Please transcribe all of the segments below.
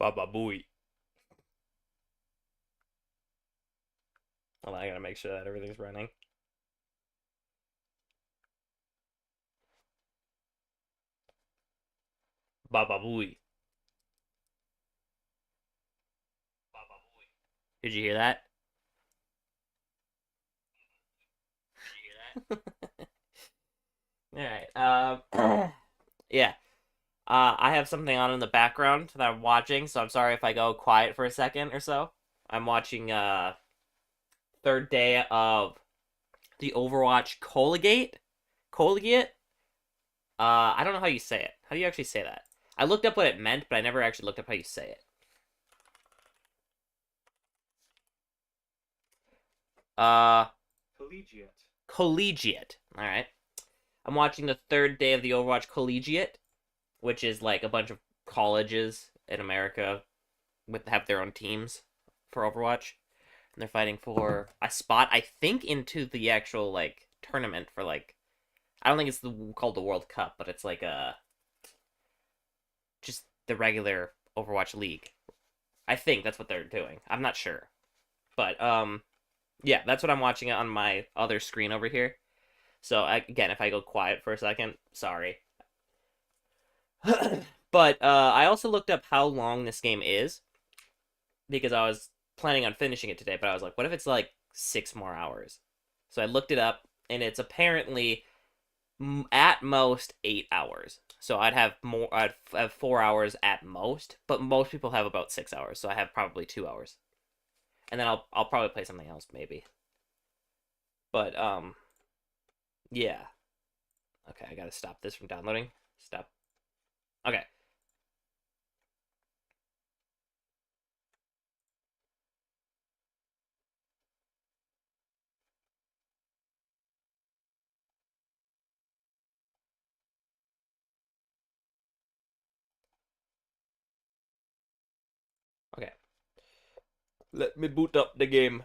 Baba Booey. Well, I gotta make sure that everything's running. Baba Booey. Did you hear that? All right. Yeah. I have something on in the background that I'm watching, so I'm sorry if I go quiet for a second or so. I'm watching third day of the Overwatch Collegiate. Collegiate? I don't know how you say it. How do you actually say that? I looked up what it meant, but I never actually looked up how you say it. Uh, Collegiate. Collegiate. All right. I'm watching the third day of the Overwatch Collegiate, which is like a bunch of colleges in America with have their own teams for Overwatch, and they're fighting for a spot. I think into the actual like tournament for like I don't think it's called the World Cup, but it's like a just the regular Overwatch League. I think that's what they're doing. I'm not sure, but yeah, that's what I'm watching on my other screen over here. So again, if I go quiet for a second, sorry. But I also looked up how long this game is because I was planning on finishing it today, but I was like, what if it's like 6 more hours? So I looked it up, and it's apparently at most 8 hours. So I'd have more. I'd have 4 hours at most, but most people have about 6 hours. So I have probably 2 hours, and then I'll probably play something else maybe. But yeah. Okay, I gotta stop this from downloading. Stop. Okay. Okay. Let me boot up the game.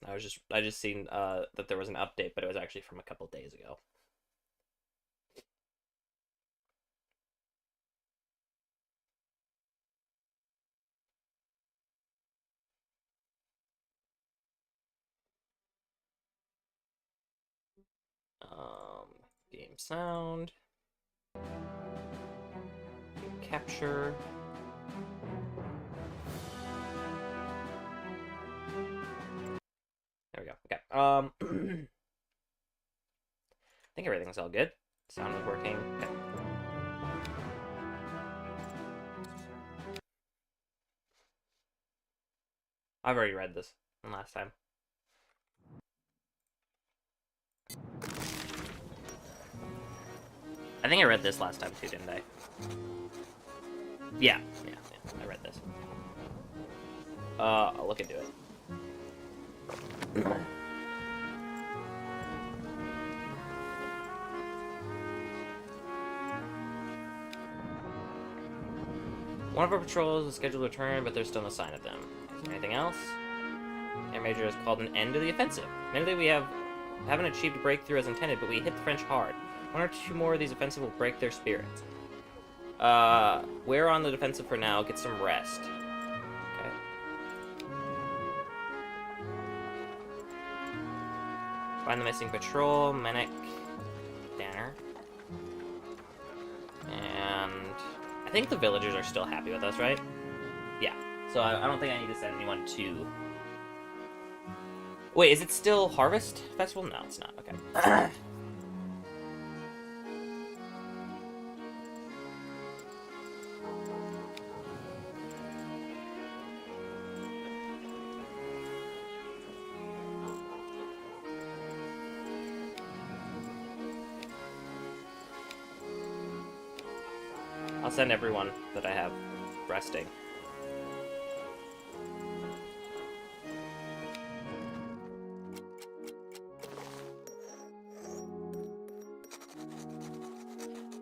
I just seen that there was an update, but it was actually from a couple days ago. Um, Game sound, game capture. There we go. Okay. I think everything's all good. Sound was working. Okay. I've already read this from last time. I think I read this last time too, didn't I? Yeah. I read this. I'll look into it. One of our patrols is scheduled to return, but there's still no sign of them. Is there anything else? Air Major has called an end to the offensive. Admittedly, we haven't achieved a breakthrough as intended, but we hit the French hard. One or two more of these offensive will break their spirits. We're on the defensive for now. Get some rest. Okay. Find the missing patrol, Menec, Danner. And I think the villagers are still happy with us, right? Yeah. So I don't think I need to send anyone to... Wait, is it still Harvest Festival? No, it's not. Okay. I'll send everyone that I have resting.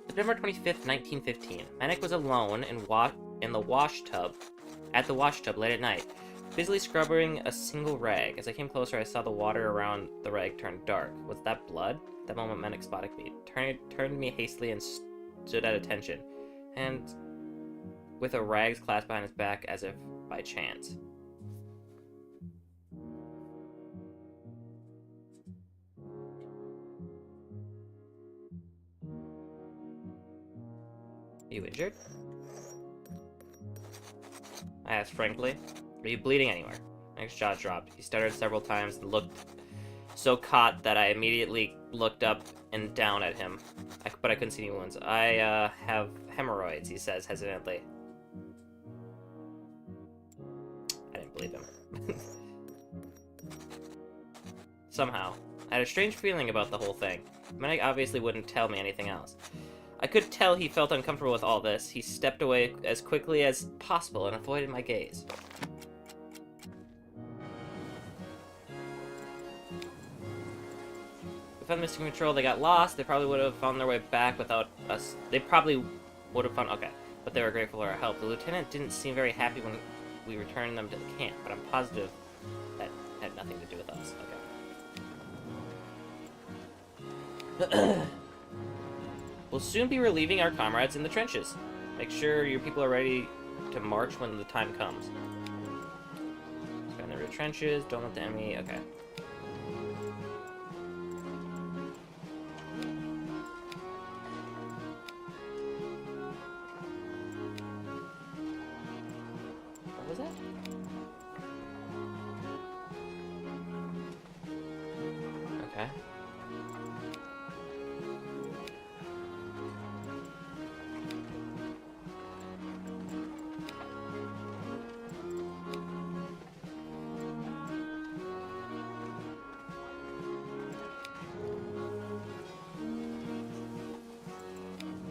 September 25th, 1915. Menec was alone in the wash tub, at the wash tub late at night, busily scrubbing a single rag. As I came closer, I saw the water around the rag turn dark. Was that blood? At that moment, Menec spotted me, turned me hastily, and stood at attention. And with a rags clasped behind his back as if by chance. You injured? I asked frankly. Are you bleeding anywhere? Nick's jaw dropped. He stuttered several times and looked so caught that I immediately looked up and down at him. But I couldn't see any wounds. I have hemorrhoids, he says hesitantly. I didn't believe him. Somehow, I had a strange feeling about the whole thing. Medic obviously wouldn't tell me anything else. I could tell he felt uncomfortable with all this. He stepped away as quickly as possible and avoided my gaze. We found missing control. They got lost. They probably would have found their way back without us. They probably would have found... Okay. But they were grateful for our help. The lieutenant didn't seem very happy when we returned them to the camp, but I'm positive that had nothing to do with us. Okay. We'll soon be relieving our comrades in the trenches. Make sure your people are ready to march when the time comes. Span the trenches, don't let the enemy... Okay. What was that? Okay.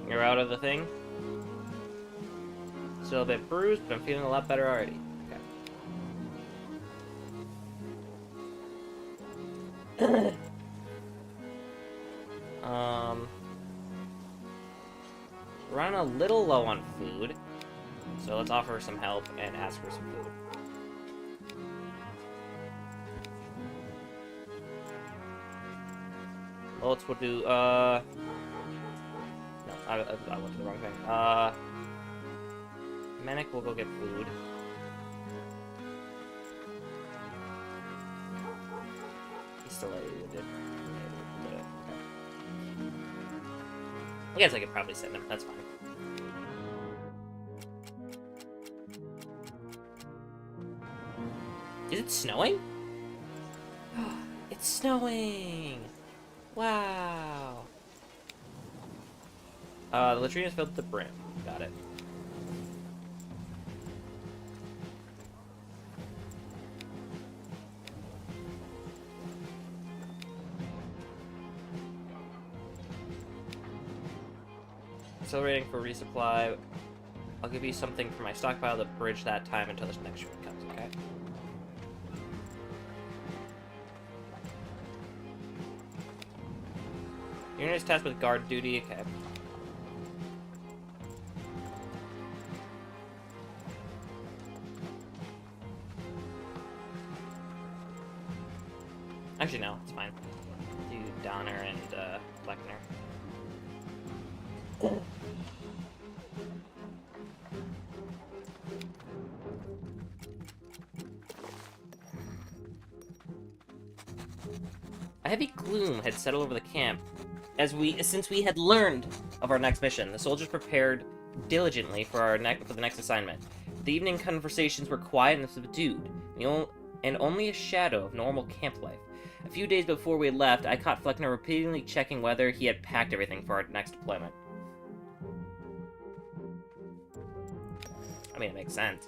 You're out of the thing? Still a bit bruised, but I'm feeling a lot better already. Okay. We're running a little low on food, so let's offer her some help and ask for some food. Bullets will do, no, I went to the wrong thing. Manic will go get food. He's still wounded. Okay. I guess I could probably send him, that's fine. Is it snowing? It's snowing! Wow! The latrine is filled to the brim. Got it. Accelerating for resupply. I'll give you something for my stockpile to bridge that time until this next shipment comes, okay? Unit is tasked with guard duty, okay. Actually, no, it's fine. Do Donner and, Fleckner. A heavy gloom had settled over the camp since we had learned of our next mission. The soldiers prepared diligently for the next assignment. The evening conversations were quiet and subdued, and only a shadow of normal camp life. A few days before we left, I caught Fleckner repeatedly checking whether he had packed everything for our next deployment. I mean, it makes sense.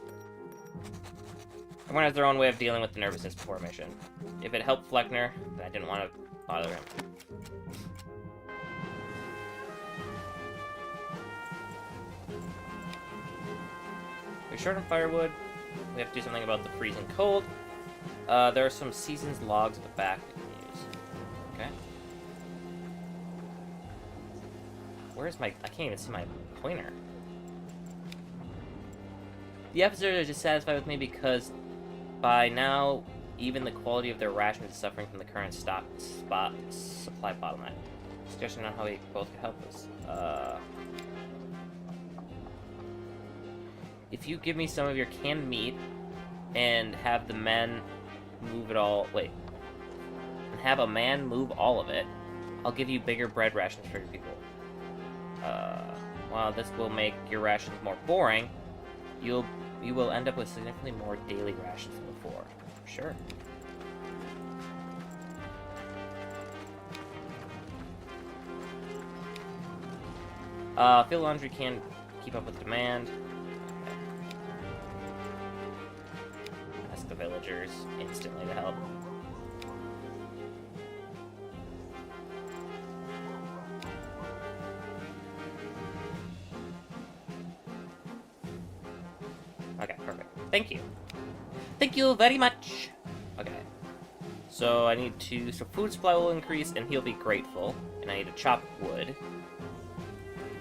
Everyone has their own way of dealing with the nervousness before a mission. If it helped Fleckner, then I didn't want to bother him. We're short on firewood. We have to do something about the freezing cold. There are some seasons logs at the back we can use. Okay. Where's my... I can't even see my pointer. The officers are dissatisfied with me because by now, even the quality of their rations is suffering from the current supply bottleneck. Suggestion on how we both could help us. if you give me some of your canned meat and have the men move it all... Wait. And have a man move all of it, I'll give you bigger bread rations for your people. While this will make your rations more boring, you will end up with significantly more daily rations than before. Sure. Field laundry can keep up with demand. Okay. Ask the villagers instantly to help. Okay, perfect. Thank you. Thank you very much. Okay. So I need to... So food supply will increase, and he'll be grateful. And I need to chop wood.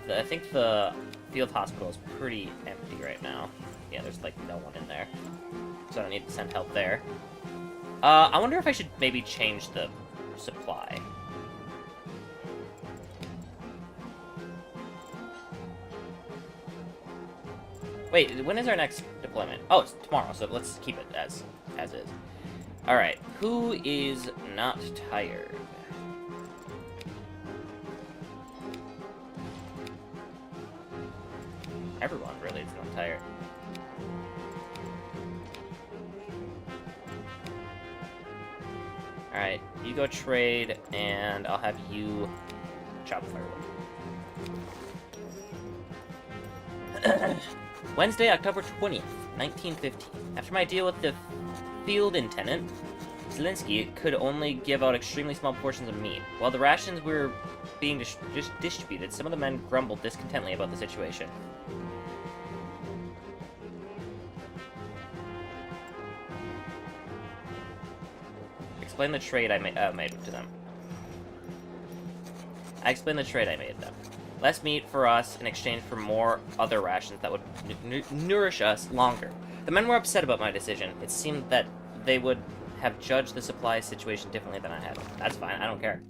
I think the field hospital is pretty empty right now. Yeah, there's like no one in there. So I don't need to send help there. I wonder if I should maybe change the supply. Wait, when is our next deployment? Oh, it's tomorrow, so let's keep it as is. Alright, who is not tired? Everyone really is not tired. Alright, you go trade, and I'll have you chop firewood. Wednesday, October 20th, 1915. After my deal with the field intendant, Zelinsky could only give out extremely small portions of meat. While the rations were being distributed, some of the men grumbled discontentedly about the situation. Explain the trade I made to them. I explained the trade I made them. Less meat for us in exchange for more other rations that would nourish us longer. The men were upset about my decision. It seemed that they would have judged the supply situation differently than I had. That's fine, I don't care.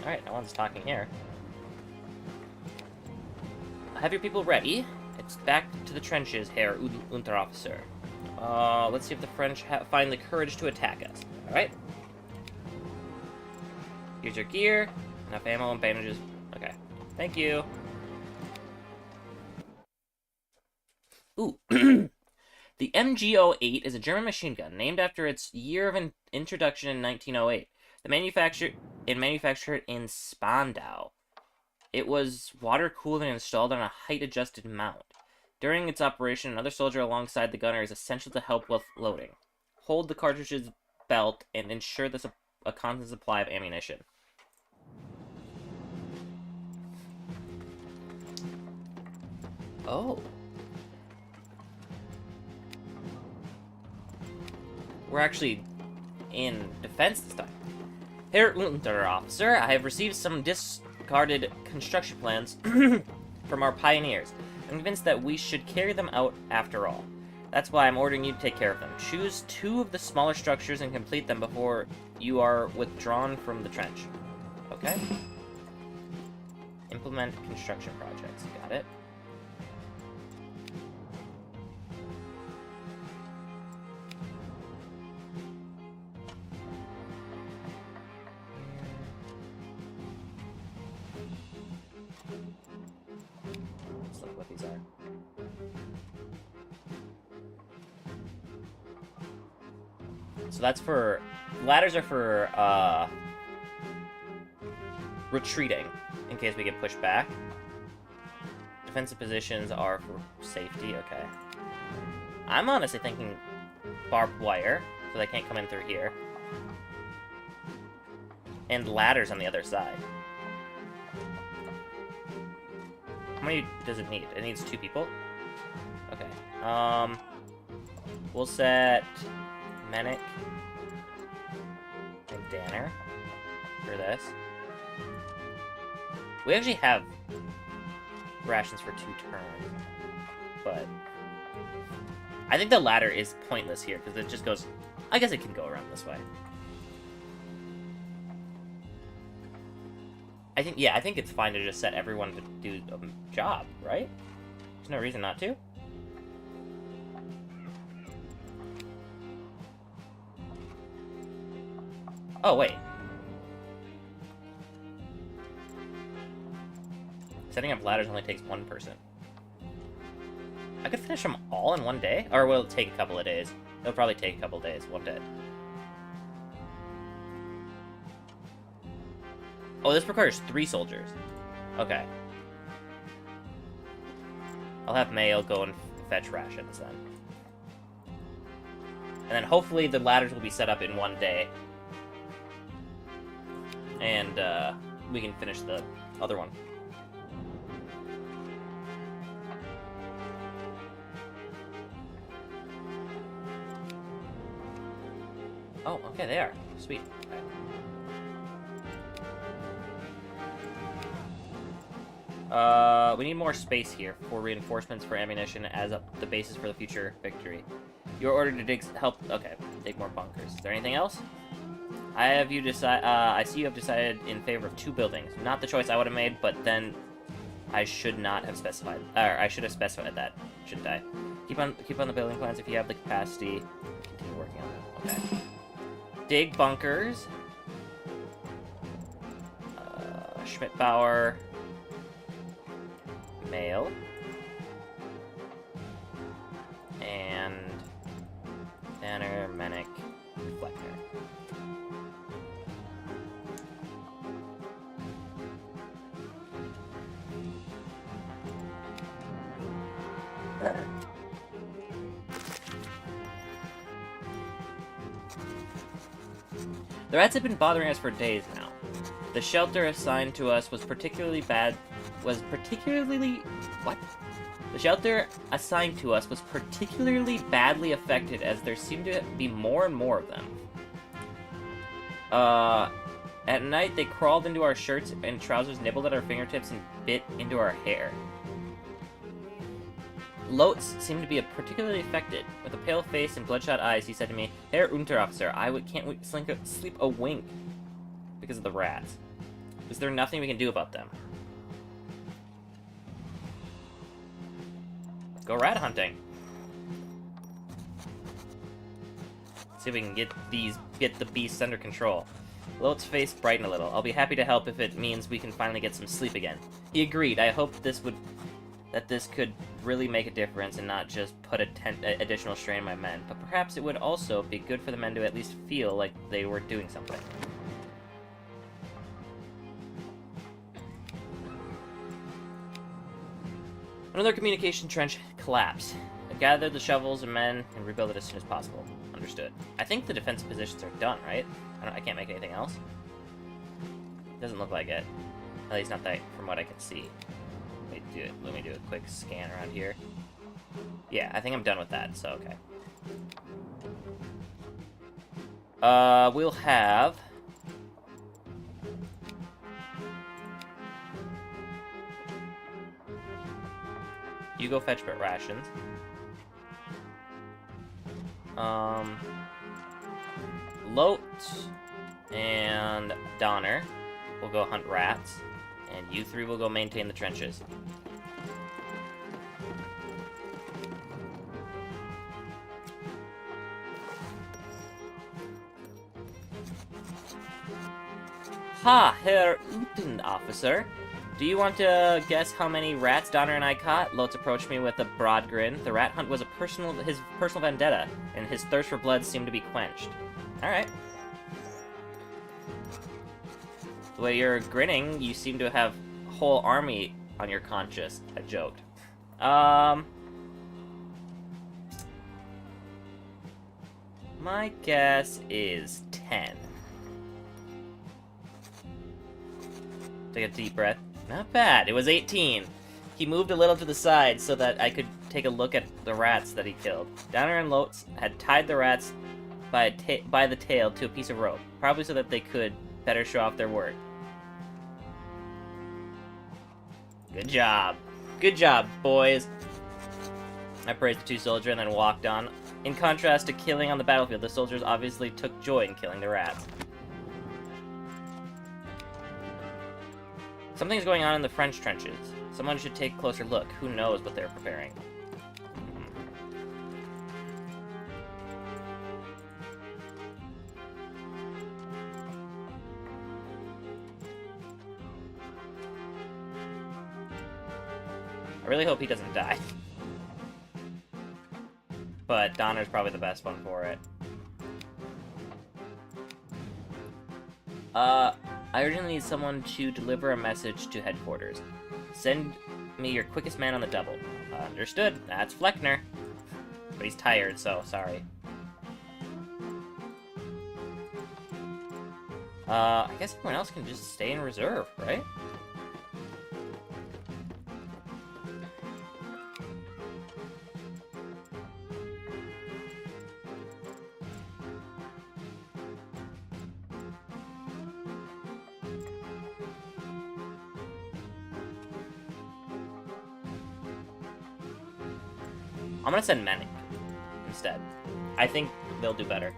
Alright, no one's talking here. Have your people ready. It's back to the trenches, Herr Unterofficer. Let's see if the French find the courage to attack us. Alright. Here's your gear. Enough ammo and bandages. Okay. Thank you. Ooh. The MG08 is a German machine gun, named after its year of introduction in 1908. Manufactured in Spandau. It was water-cooled and installed on a height-adjusted mount. During its operation, another soldier alongside the gunner is essential to help with loading. Hold the cartridge's belt and ensure there's a constant supply of ammunition. Oh. We're actually in defense this time. Herr Unterofficer, I have received some discarded construction plans from our pioneers. I'm convinced that we should carry them out after all. That's why I'm ordering you to take care of them. Choose 2 of the smaller structures and complete them before you are withdrawn from the trench. Okay? Implement construction projects. Got it. Let's look what these are. So that's for... Ladders are for, retreating, in case we get pushed back. Defensive positions are for safety, okay. I'm honestly thinking barbed wire, so they can't come in through here. And ladders on the other side. How many does it need? It needs 2 people? Okay. We'll set Menik and Danner for this. We actually have rations for 2 turns, but I think the ladder is pointless here, because it just goes... I guess it can go around this way. I think it's fine to just set everyone to do a job, right? There's no reason not to. Oh, wait. Setting up ladders only takes one person. I could finish them all in one day? Or will it take a couple of days? It'll probably take a couple of days, won't it? Oh, this requires 3 soldiers. Okay. I'll have Mayo go and fetch rations then. And then hopefully the ladders will be set up in one day. And we can finish the other one. Oh, okay, they are. Sweet. Okay. We need more space here for reinforcements for ammunition as the basis for the future victory. You're ordered to dig more bunkers. Is there anything else? I see you have decided in favor of 2 buildings. Not the choice I would have made, but then I should not have specified. Or I should have specified that, shouldn't I? Keep on the building plans if you have the capacity. Continue working on them. Okay. Dig bunkers. Schmidt-Bauer. Mail. And Danner, Mennick, Fleckner. The rats have been bothering us for days now. The shelter assigned to us was particularly badly affected as there seemed to be more and more of them. At night they crawled into our shirts and trousers, nibbled at our fingertips, and bit into our hair. Lotz seemed to be particularly affected. With a pale face and bloodshot eyes, he said to me, "Herr Unteroffizier, can't sleep a wink because of the rats. Is there nothing we can do about them?" Go rat hunting. See if we can get the beasts under control. Lotz's face brightened a little. "I'll be happy to help if it means we can finally get some sleep again." He agreed. I hoped this could really make a difference and not just put additional strain on my men, but perhaps it would also be good for the men to at least feel like they were doing something. Another communication trench collapsed. I gathered the shovels and men and rebuild it as soon as possible. Understood. I think the defensive positions are done, right? I can't make anything else. Doesn't look like it. At least not that from what I can see. Let me do a quick scan around here. Yeah, I think I'm done with that, so okay. We'll have... You go fetch rations. Lot and Donner will go hunt rats, and you 3 will go maintain the trenches. Ha, Herr Unteroffizier. Do you want to guess how many rats Donner and I caught? Lotz approached me with a broad grin. The rat hunt was his personal vendetta, and his thirst for blood seemed to be quenched. Alright. The way you're grinning, you seem to have a whole army on your conscience. I joked. My guess is 10. Take a deep breath. Not bad. It was 18. He moved a little to the side so that I could take a look at the rats that he killed. Donner and Lotz had tied the rats by the tail to a piece of rope, probably so that they could better show off their work. Good job. Good job, boys. I praised the two soldiers and then walked on. In contrast to killing on the battlefield, the soldiers obviously took joy in killing the rats. Something's going on in the French trenches. Someone should take a closer look. Who knows what they're preparing? I really hope he doesn't die. But Donner's probably the best one for it. I urgently need someone to deliver a message to headquarters. Send me your quickest man on the double. Understood. That's Fleckner. But he's tired, so sorry. I guess everyone else can just stay in reserve, right? I'm gonna send Menek instead. I think they'll do better.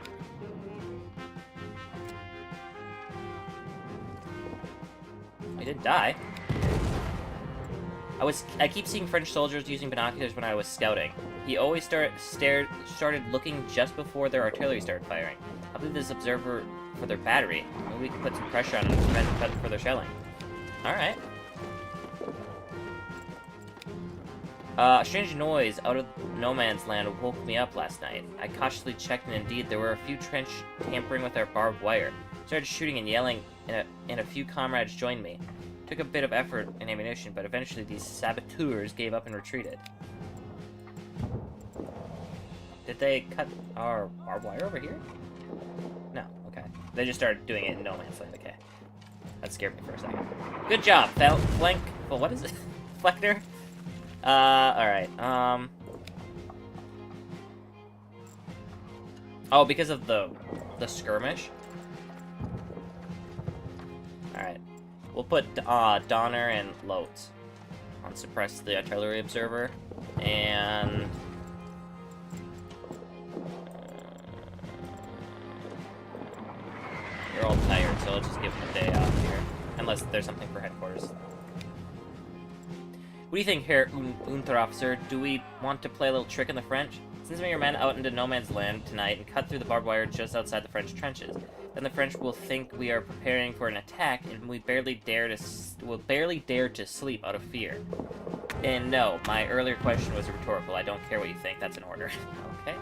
I didn't die. I keep seeing French soldiers using binoculars when I was scouting. He always started looking just before their artillery started firing. I believe this observer for their battery. Maybe we can put some pressure on them to prevent further shelling. Alright. A strange noise out of no man's land woke me up last night. I cautiously checked, and indeed there were a few trench tampering with our barbed wire. Started shooting and yelling, and a few comrades joined me. Took a bit of effort and ammunition, but eventually these saboteurs gave up and retreated. Did they cut our barbed wire over here? No, okay. They just started doing it in no man's land, okay. That scared me for a second. Good job, Flank. Well, what is it? Fleckner? Alright, oh, because of the skirmish? Alright. We'll put, Donner and Lotz on suppress the artillery observer, and... You're all tired, so let's just give them a day off here. Unless there's something for headquarters. What do you think, Herr Unterofficer? Do we want to play a little trick in the French? Send your men out into no man's land tonight and cut through the barbed wire just outside the French trenches. Then the French will think we are preparing for an attack, and we will barely dare to sleep out of fear. And no, my earlier question was rhetorical. I don't care what you think. That's an order. Okay.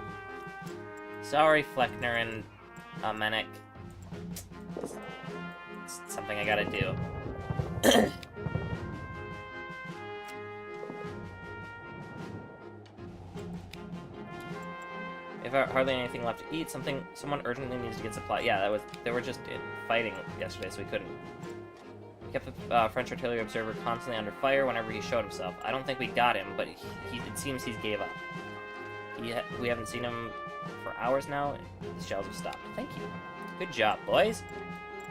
Sorry, Fleckner and Menek. It's something I gotta do. If hardly anything left to eat, someone urgently needs to get supply. Yeah, they were just fighting yesterday, so we couldn't. We kept the French artillery observer constantly under fire whenever he showed himself. I don't think we got him, but it seems he's gave up. We haven't seen him for hours now. The shells have stopped. Thank you. Good job, boys.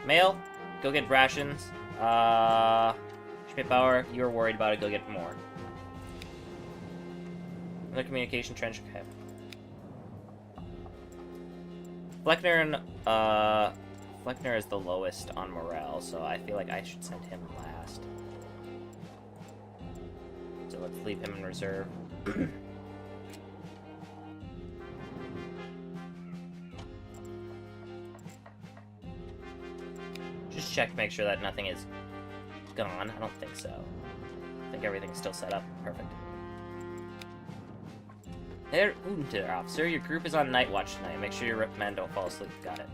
Mail, go get rations. Schmidt-Bauer, you were worried about it. Go get more. Another communication trench. Okay. Fleckner is the lowest on morale, so I feel like I should send him last. So let's leave him in reserve. Just check to make sure that nothing is gone. I don't think so. I think everything's still set up. Perfect. Herr Unterofficer, your group is on night watch tonight. Make sure your men don't fall asleep. Got it.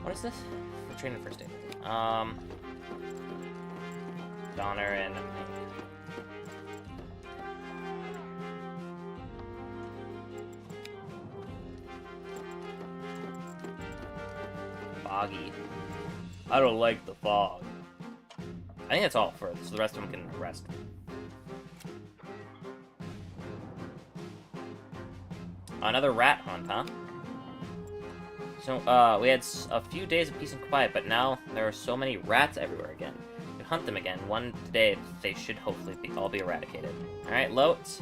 What is this? We're training first aid. Donner and foggy. I don't like the fog. I think that's all for so the rest of them can rest. Another rat hunt, huh? So, we had a few days of peace and quiet, but now there are so many rats everywhere again. We hunt them again. One day, they should hopefully all be eradicated. Alright, Lotes.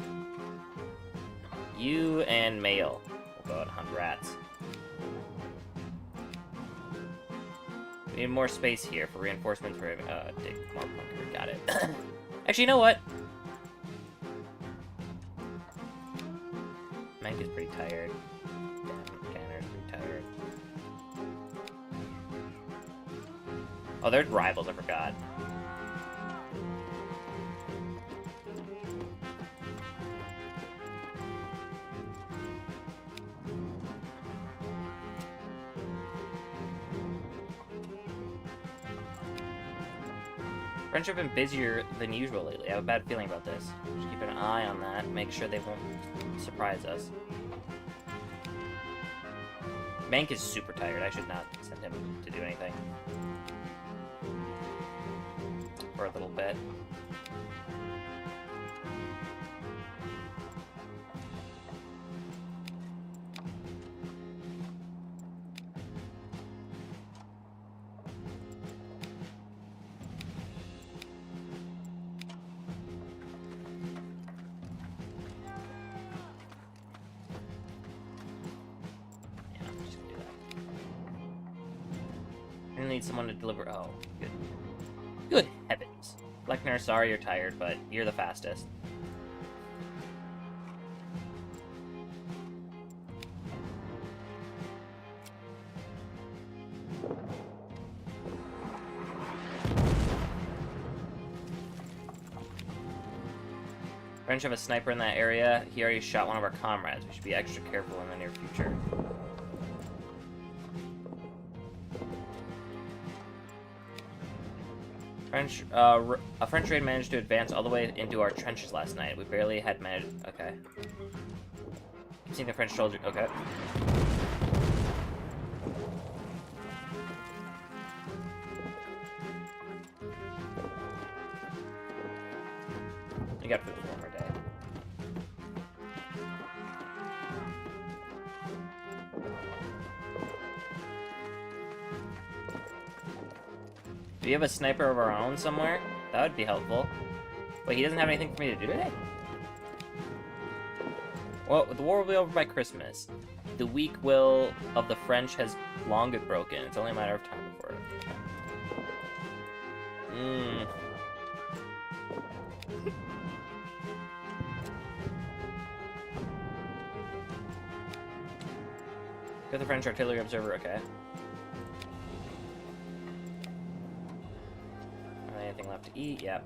You and Mail will go out and hunt rats. We need more space here for reinforcements for, dig more bunker. Got it. Actually, you know what? Mank is pretty tired. Tanner's pretty tired. Oh, they're rivals, I forgot. French have been busier than usual lately. I have a bad feeling about this. Just keep an eye on that. Make sure they won't surprise us. Mank is super tired. I should not send him to do anything. For a little bit. Need someone to deliver. Oh, good. Good heavens. Lechner, sorry you're tired, but you're the fastest. French have a sniper in that area. He already shot one of our comrades. We should be extra careful in the near future. A French raid managed to advance all the way into our trenches last night. We barely had managed. Okay. Keep seeing the French soldier. Okay. You got food for one more day. Do you have a sniper of our own somewhere? That would be helpful. Wait, he doesn't have anything for me to do today? Well, the war will be over by Christmas. The weak will of the French has long been broken. It's only a matter of time before it. Got the French artillery observer, okay. Anything left to eat? Yep.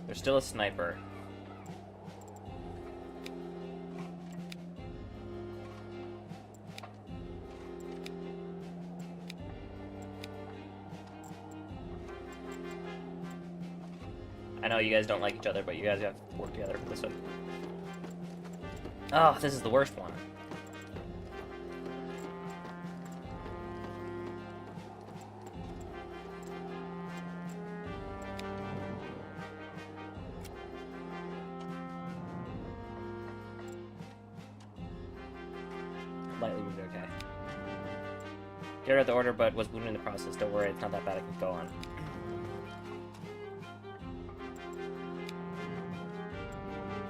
There's still a sniper. I know you guys don't like each other, but you guys have to work together for this one. Oh, this is the worst one. Lightly wounded, okay. Carried out the order, but was wounded in the process. Don't worry, it's not that bad. I can go on.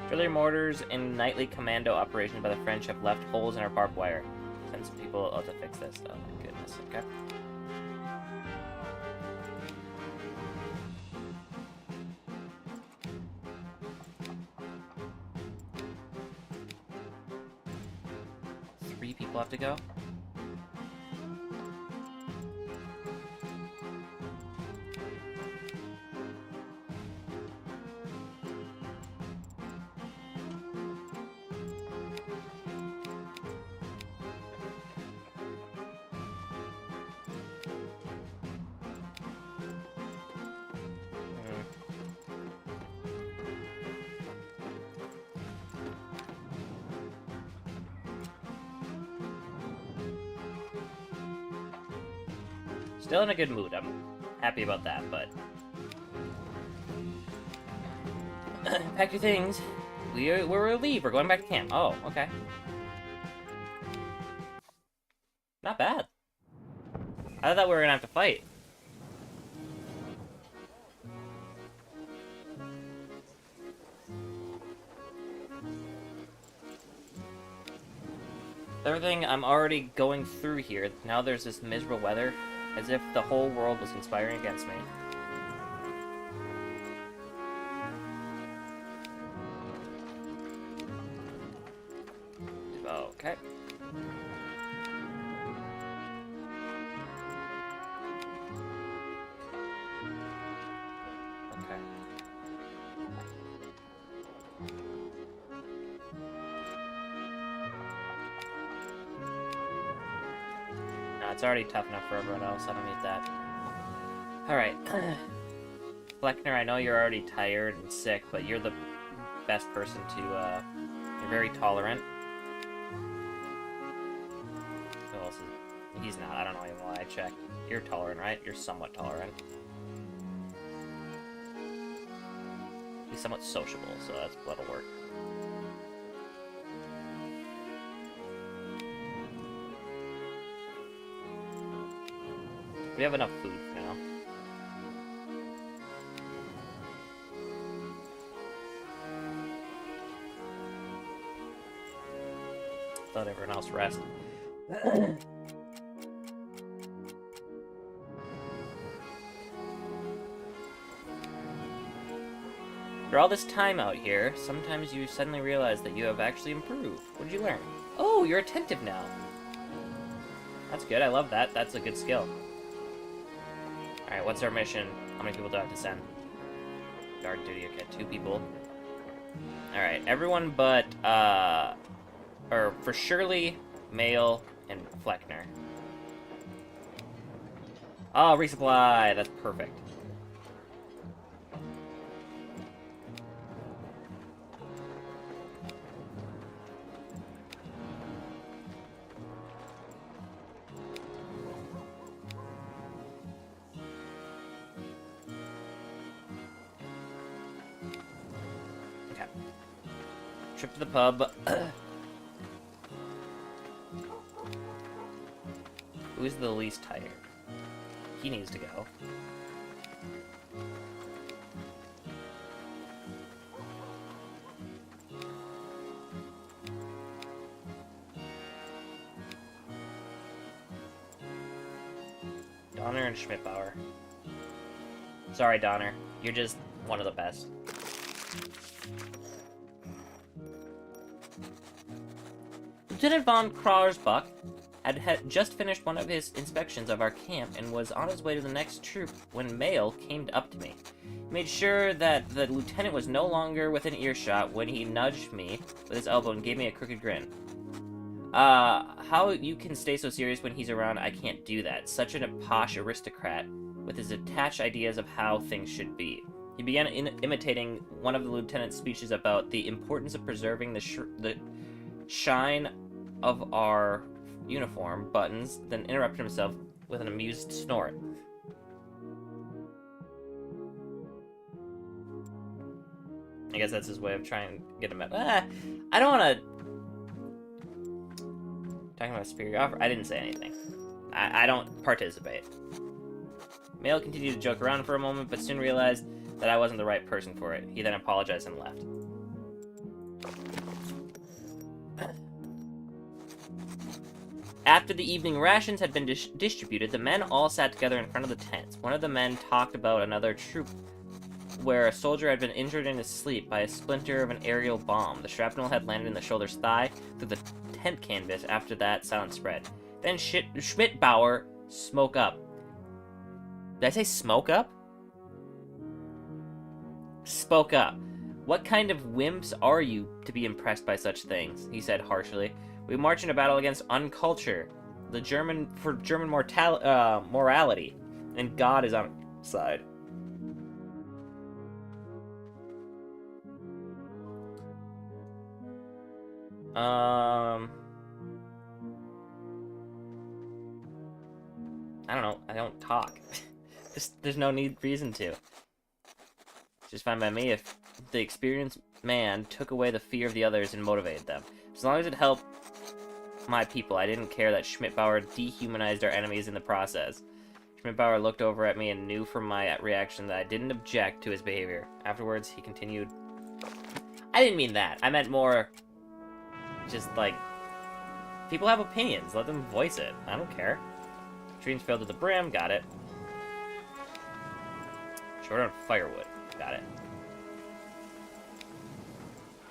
Artillery mortars and nightly commando operations by the French have left holes in our barbed wire. Send some people out to fix this. Oh my goodness, okay. Three people have to go? Still in a good mood. I'm happy about that, but... Pack your things. We're leave. We're going back to camp. Oh, okay. I thought we were gonna have to fight. Everything I'm already going through here, now there's this miserable weather, as if the whole world was conspiring against me. Okay. Okay. No, it's already tough enough for everyone else. I don't need that. Alright. Fleckner, I know you're already tired and sick, but you're the best person to, you're very tolerant. Who else is... He's not. I don't know even why I checked. You're tolerant, right? You're somewhat tolerant. He's somewhat sociable, so that'll work. We have enough food for now. Let everyone else rest. For all this time out here, sometimes you suddenly realize that you have actually improved. What did you learn? Oh, you're attentive now. That's good. I love that. That's a good skill. Alright, what's our mission? How many people do I have to send? Guard duty, okay, 2 people. Alright, everyone but, or for Shirley, Mael, and Fleckner. Oh, resupply! That's perfect. Trip to the pub. Who's the least tired? He needs to go. Donner and Schmidbauer. Sorry, Donner. You're just one of the best. Lieutenant von Krarsbach had just finished one of his inspections of our camp and was on his way to the next troop when Mael came up to me. He made sure that the lieutenant was no longer within earshot when he nudged me with his elbow and gave me a crooked grin. How you can stay so serious when he's around, I can't do that. Such a posh aristocrat with his attached ideas of how things should be. He began imitating one of the lieutenant's speeches about the importance of preserving the shine of our uniform buttons, then interrupted himself with an amused snort. I guess that's his way of trying to get him at. I don't want to... Talking about superior offer? I didn't say anything. I don't participate. Mael continued to joke around for a moment, but soon realized that I wasn't the right person for it. He then apologized and left. After the evening rations had been distributed, the men all sat together in front of the tents. One of the men talked about another troop where a soldier had been injured in his sleep by a splinter of an aerial bomb. The shrapnel had landed in the shoulder's thigh through the tent canvas. After that, silence spread. Then Schmidbauer spoke up. Did I say smoke up? Spoke up. What kind of wimps are you to be impressed by such things? He said harshly. We march into battle against unculture, German morality, and God is on our side. I don't know. I don't talk. There's no reason to. It's just fine by me if the experienced man took away the fear of the others and motivated them. As long as it helped my people, I didn't care that Schmidbauer dehumanized our enemies in the process. Schmidbauer looked over at me and knew from my reaction that I didn't object to his behavior. Afterwards, he continued, I didn't mean that. I meant more, just like, people have opinions. Let them voice it. I don't care. Latrines filled to the brim. Got it. Short on firewood. Got it.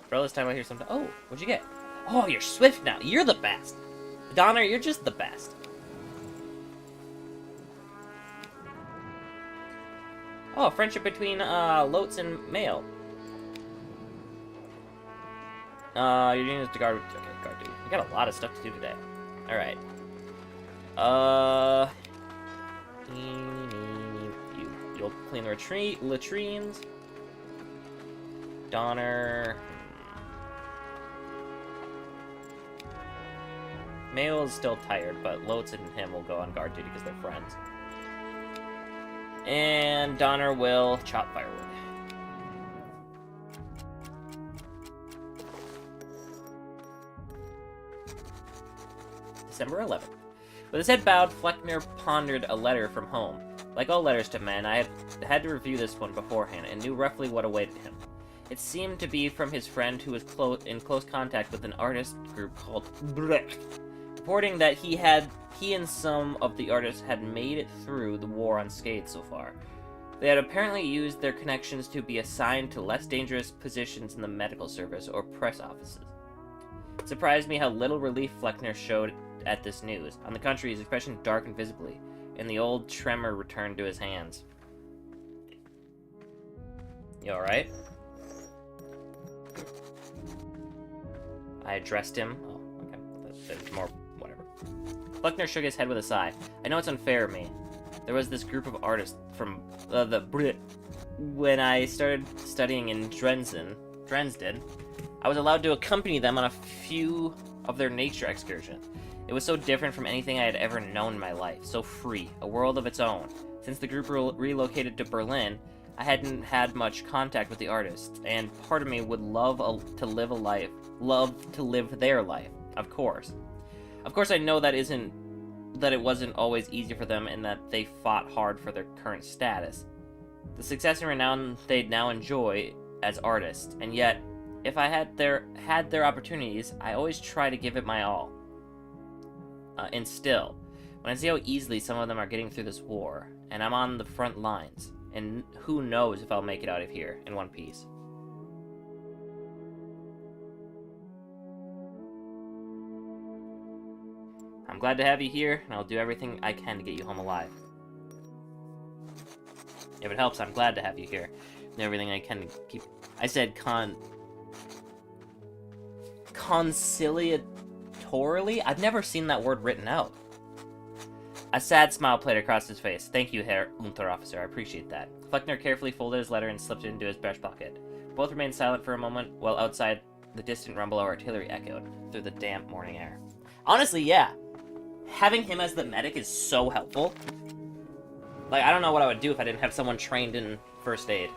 Bro, this time I hear something. Oh, what'd you get? Oh, you're swift now. You're the best. Donner, you're just the best. Oh, friendship between Lotz and Mael. You're doing this to guard. Okay, guard duty. We got a lot of stuff to do today. All right. You'll clean the latrines. Donner. Mael is still tired, but Lotz and him will go on guard duty because they're friends. And Donner will chop firewood. December 11th. With his head bowed, Fleckner pondered a letter from home. Like all letters to men, I had to review this one beforehand and knew roughly what awaited him. It seemed to be from his friend who was in close contact with an artist group called Brecht, reporting that he and some of the artists had made it through the war unscathed so far. They had apparently used their connections to be assigned to less dangerous positions in the medical service or press offices. It surprised me how little relief Fleckner showed at this news. On the contrary, his expression darkened visibly, and the old tremor returned to his hands. You alright? I addressed him. Oh, okay. That's more... whatever. Fleckner shook his head with a sigh. I know it's unfair of me. There was this group of artists from the Brit. When I started studying in Dresden, I was allowed to accompany them on a few of their nature excursions. It was so different from anything I had ever known in my life, so free, a world of its own. Since the group relocated to Berlin, I hadn't had much contact with the artists, and part of me would love to live their life, of course. Of course, I know that it wasn't always easy for them, and that they fought hard for their current status, the success and renown they'd now enjoy as artists, and yet, if I had their opportunities, I always try to give it my all. And still, when I see how easily some of them are getting through this war, and I'm on the front lines, and who knows if I'll make it out of here in one piece. I'm glad to have you here, and I'll do everything I can to get you home alive. If it helps, I'm glad to have you here. Do everything I can to keep... I said conciliatorily? I've never seen that word written out. A sad smile played across his face. Thank you, Herr Unterofficer. I appreciate that. Fleckner carefully folded his letter and slipped it into his breast pocket. Both remained silent for a moment, while outside the distant rumble of artillery echoed through the damp morning air. Honestly, yeah. Having him as the medic is so helpful. Like, I don't know what I would do if I didn't have someone trained in first aid.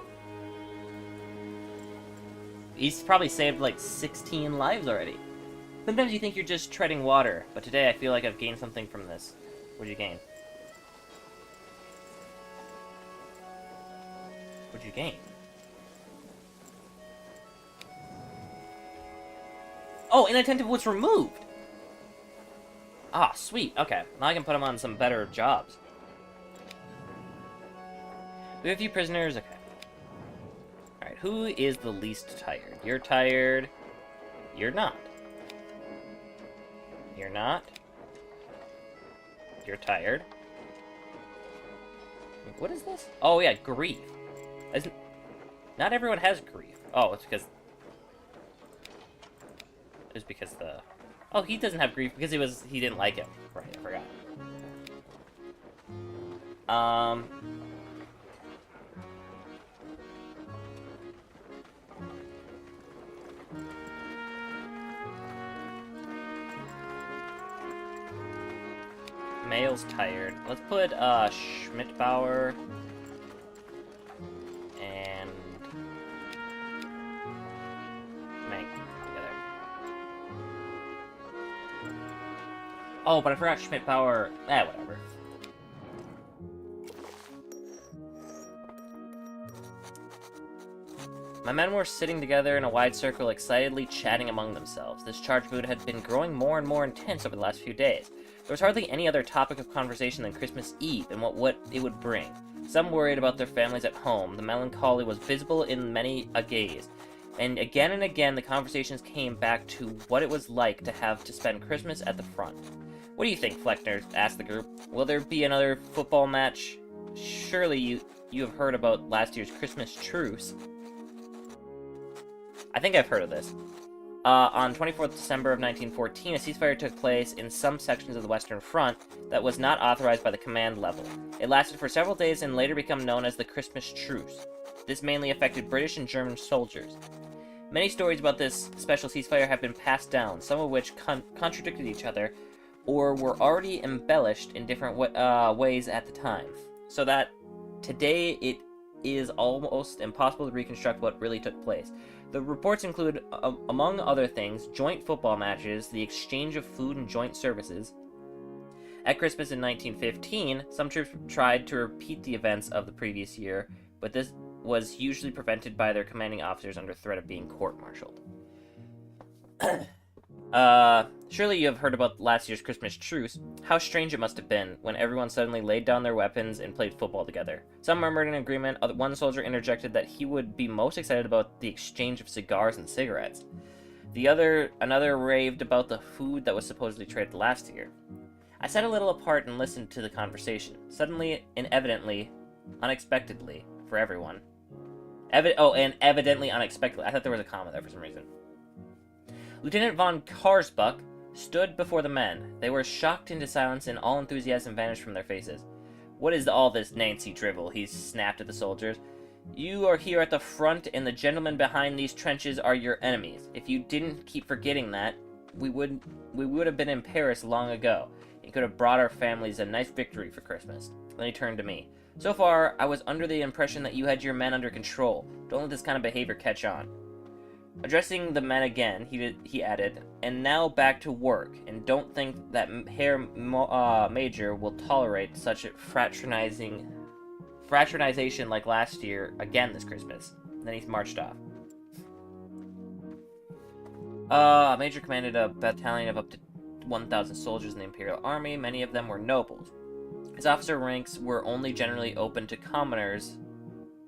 He's probably saved, like, 16 lives already. Sometimes you think you're just treading water, but today I feel like I've gained something from this. What'd you gain? What'd you gain? Oh, inattentive was removed! Ah, sweet. Okay. Now I can put him on some better jobs. We have a few prisoners. Okay. Alright, who is the least tired? You're tired. You're not. You're not. You're tired. What is this? Oh, yeah, grief. Not everyone has grief. Oh, it's because... It's because the... Oh, he doesn't have grief because he didn't like him. Right, I forgot. Mael's tired. Let's put, Schmidbauer and Mank together. Oh, but I forgot Schmidbauer. Whatever. My men were sitting together in a wide circle, excitedly chatting among themselves. This charged mood had been growing more and more intense over the last few days. There was hardly any other topic of conversation than Christmas Eve and what it would bring. Some worried about their families at home. The melancholy was visible in many a gaze. And again, the conversations came back to what it was like to have to spend Christmas at the front. "What do you think, Fleckner?" asked the group. "Will there be another football match? Surely you have heard about last year's Christmas truce." I think I've heard of this. On 24th December of 1914, a ceasefire took place in some sections of the Western Front that was not authorized by the command level. It lasted for several days and later became known as the Christmas Truce. This mainly affected British and German soldiers. Many stories about this special ceasefire have been passed down, some of which contradicted each other or were already embellished in different ways at the time. So that today it is almost impossible to reconstruct what really took place. The reports include, among other things, joint football matches, the exchange of food and joint services. At Christmas in 1915, some troops tried to repeat the events of the previous year, but this was usually prevented by their commanding officers under threat of being court-martialed. Surely you have heard about last year's Christmas truce. How strange it must have been when everyone suddenly laid down their weapons and played football together. Some murmured in agreement. One soldier interjected that he would be most excited about the exchange of cigars and cigarettes. Another raved about the food that was supposedly traded last year. I sat a little apart and listened to the conversation. Suddenly and evidently, unexpectedly, for everyone. And evidently unexpectedly. I thought there was a comma there for some reason. Lieutenant von Karsbuck stood before the men. They were shocked into silence, and all enthusiasm vanished from their faces. "What is all this Nancy drivel?" he snapped at the soldiers. "You are here at the front, and the gentlemen behind these trenches are your enemies. If you didn't keep forgetting that, we would have been in Paris long ago. It could have brought our families a nice victory for Christmas." Then he turned to me. "So far, I was under the impression that you had your men under control. Don't let this kind of behavior catch on." Addressing the men again, he added, "And now back to work, and don't think that Herr Major will tolerate such fraternization like last year again this Christmas." Then he marched off. Major commanded a battalion of up to 1,000 soldiers in the Imperial Army. Many of them were nobles. His officer ranks were only generally open to commoners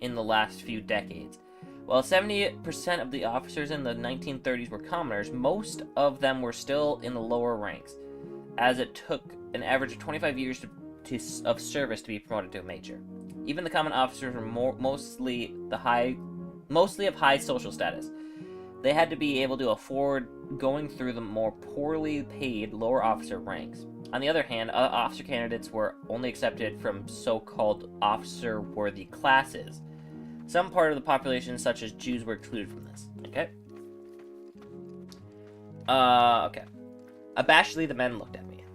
in the last few decades. While 70% of the officers in the 1930s were commoners, most of them were still in the lower ranks, as it took an average of 25 years of service to be promoted to a major. Even the common officers were mostly of high social status. They had to be able to afford going through the more poorly paid lower officer ranks. On the other hand, officer candidates were only accepted from so-called officer-worthy classes. Some part of the population, such as Jews, were excluded from this. Okay. Okay. Abashedly, the men looked at me.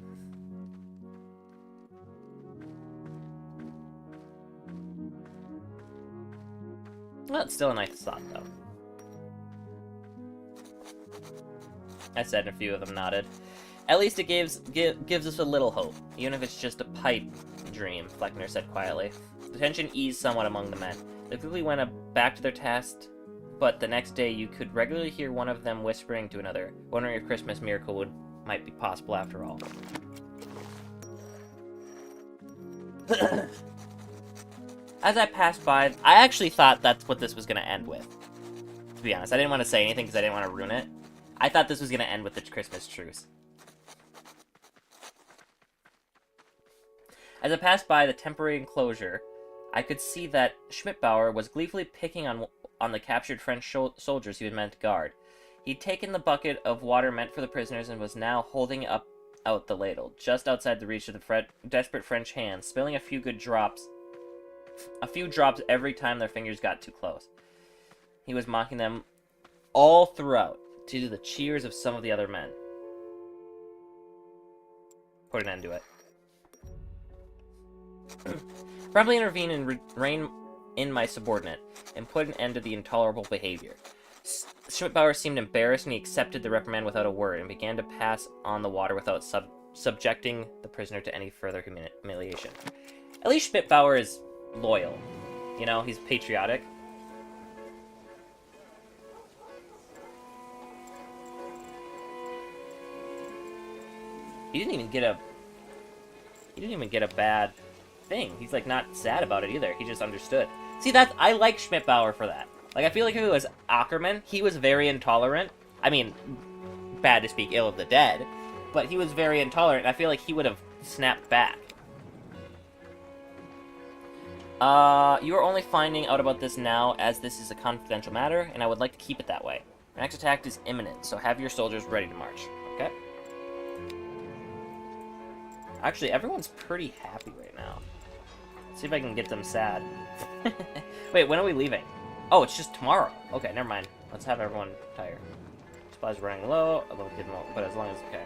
Well, it's still a nice thought, though. I said, and a few of them nodded. "At least it gives us a little hope, even if it's just a pipe dream," Fleckner said quietly. The tension eased somewhat among the men. They quickly went back to their task, but the next day you could regularly hear one of them whispering to another, wondering if Christmas miracle might be possible after all. As I passed by, I actually thought that's what this was going to end with. To be honest, I didn't want to say anything because I didn't want to ruin it. I thought this was going to end with the Christmas truce. As I passed by the temporary enclosure, I could see that Schmidbauer was gleefully picking on the captured French soldiers he was meant to guard. He'd taken the bucket of water meant for the prisoners and was now holding out the ladle, just outside the reach of the desperate French hands, spilling a few drops every time their fingers got too close. He was mocking them all throughout, to the cheers of some of the other men. Put an end to it. Promptly intervene and rein in my subordinate, and put an end to the intolerable behavior. Schmidbauer seemed embarrassed, and he accepted the reprimand without a word, and began to pass on the water without subjecting the prisoner to any further humiliation. At least Schmidbauer is loyal. You know, he's patriotic. He didn't even get a bad thing. He's like not sad about it either. He just understood. See, I like Schmidt-Bauer for that. Like, I feel like if it was Ackerman, he was very intolerant. I mean, bad to speak ill of the dead, but he was very intolerant. I feel like he would have snapped back. You are only finding out about this now, as this is a confidential matter, and I would like to keep it that way. Our next attack is imminent, so have your soldiers ready to march. Okay? Actually, everyone's pretty happy right now. Let's see if I can get them sad. Wait, when are we leaving? Oh, it's just tomorrow. Okay, never mind. Let's have everyone tired. Supplies running low, a little bit more, but as long as okay.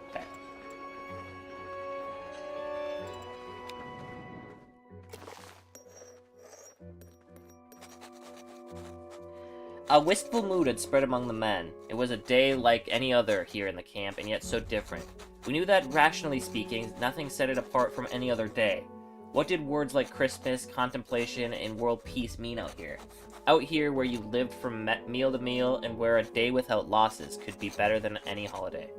Okay. A wistful mood had spread among the men. It was a day like any other here in the camp, and yet so different. We knew that, rationally speaking, nothing set it apart from any other day. What did words like Christmas, contemplation, and world peace mean out here? Out here where you lived from meal to meal, and where a day without losses could be better than any holiday.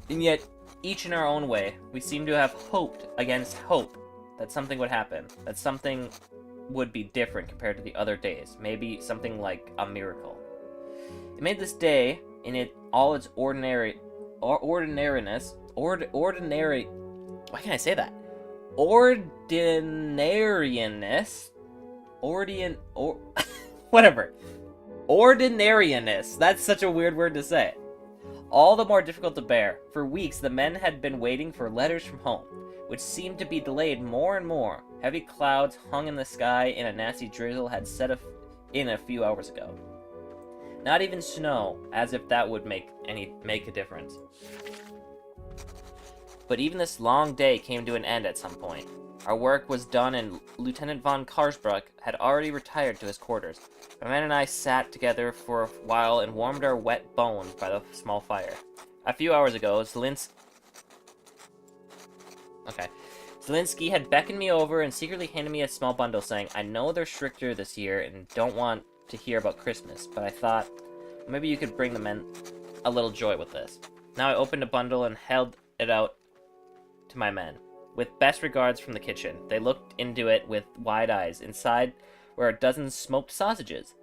And yet, each in our own way, we seemed to have hoped against hope that something would happen, that something would be different compared to the other days, maybe something like a miracle. It made this day, in all its ordinariness, why can't I say that? Whatever. Ordinariness. That's such a weird word to say. All the more difficult to bear. For weeks, the men had been waiting for letters from home, which seemed to be delayed more and more. Heavy clouds hung in the sky, and a nasty drizzle had set in a few hours ago. Not even snow, as if that would make a difference. But even this long day came to an end at some point. Our work was done, and Lieutenant von Karsbruck had already retired to his quarters. My men and I sat together for a while and warmed our wet bones by the small fire. A few hours ago, Zelensky had beckoned me over and secretly handed me a small bundle, saying, I know they're stricter this year and don't want to hear about Christmas, but I thought, maybe you could bring the men a little joy with this. Now I opened a bundle and held it out to my men. With best regards from the kitchen. They looked into it with wide eyes. Inside were a dozen smoked sausages.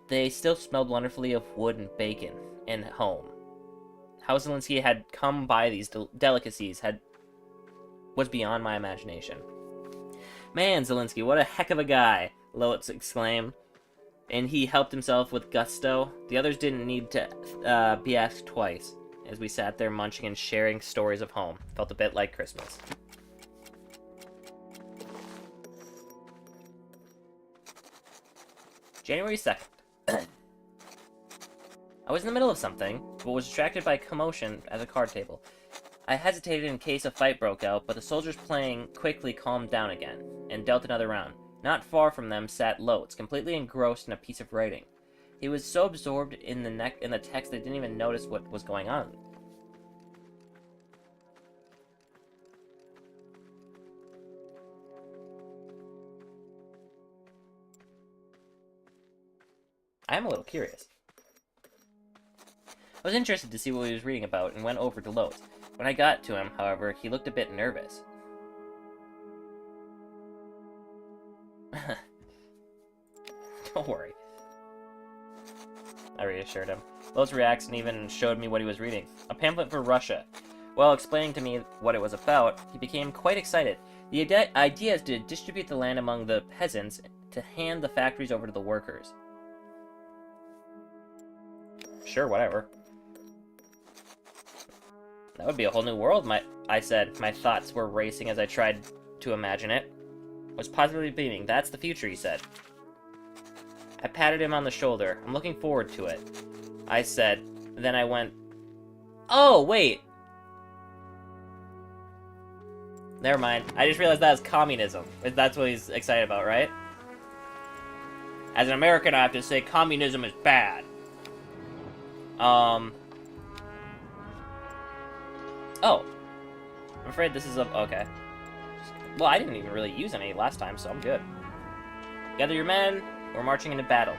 They still smelled wonderfully of wood and bacon and home. How Zelensky had come by these delicacies was beyond my imagination. Man, Zelensky, what a heck of a guy, Lowitz exclaimed. And he helped himself with gusto. The others didn't need to be asked twice, as we sat there munching and sharing stories of home. Felt a bit like Christmas. January 2nd. I was in the middle of something, but was distracted by commotion at the card table. I hesitated in case a fight broke out, but the soldiers playing quickly calmed down again, and dealt another round. Not far from them sat Lotz, completely engrossed in a piece of writing. He was so absorbed in the text that he didn't even notice what was going on. I am a little curious. I was interested to see what he was reading about and went over to Lotz. When I got to him, however, he looked a bit nervous. Don't worry. I reassured him. Lotz reacts and even showed me what he was reading. A pamphlet for Russia. While explaining to me what it was about, he became quite excited. The idea is to distribute the land among the peasants to hand the factories over to the workers. Sure, whatever. That would be a whole new world, I said. My thoughts were racing as I tried to imagine it. I was positively beaming. That's the future, he said. I patted him on the shoulder. I'm looking forward to it, I said. Then I went, oh, wait. Never mind. I just realized that was communism. That's what he's excited about, right? As an American, I have to say communism is bad. Oh. I'm afraid this is okay. Well, I didn't even really use any last time, so I'm good. Gather your men. We're marching into battle.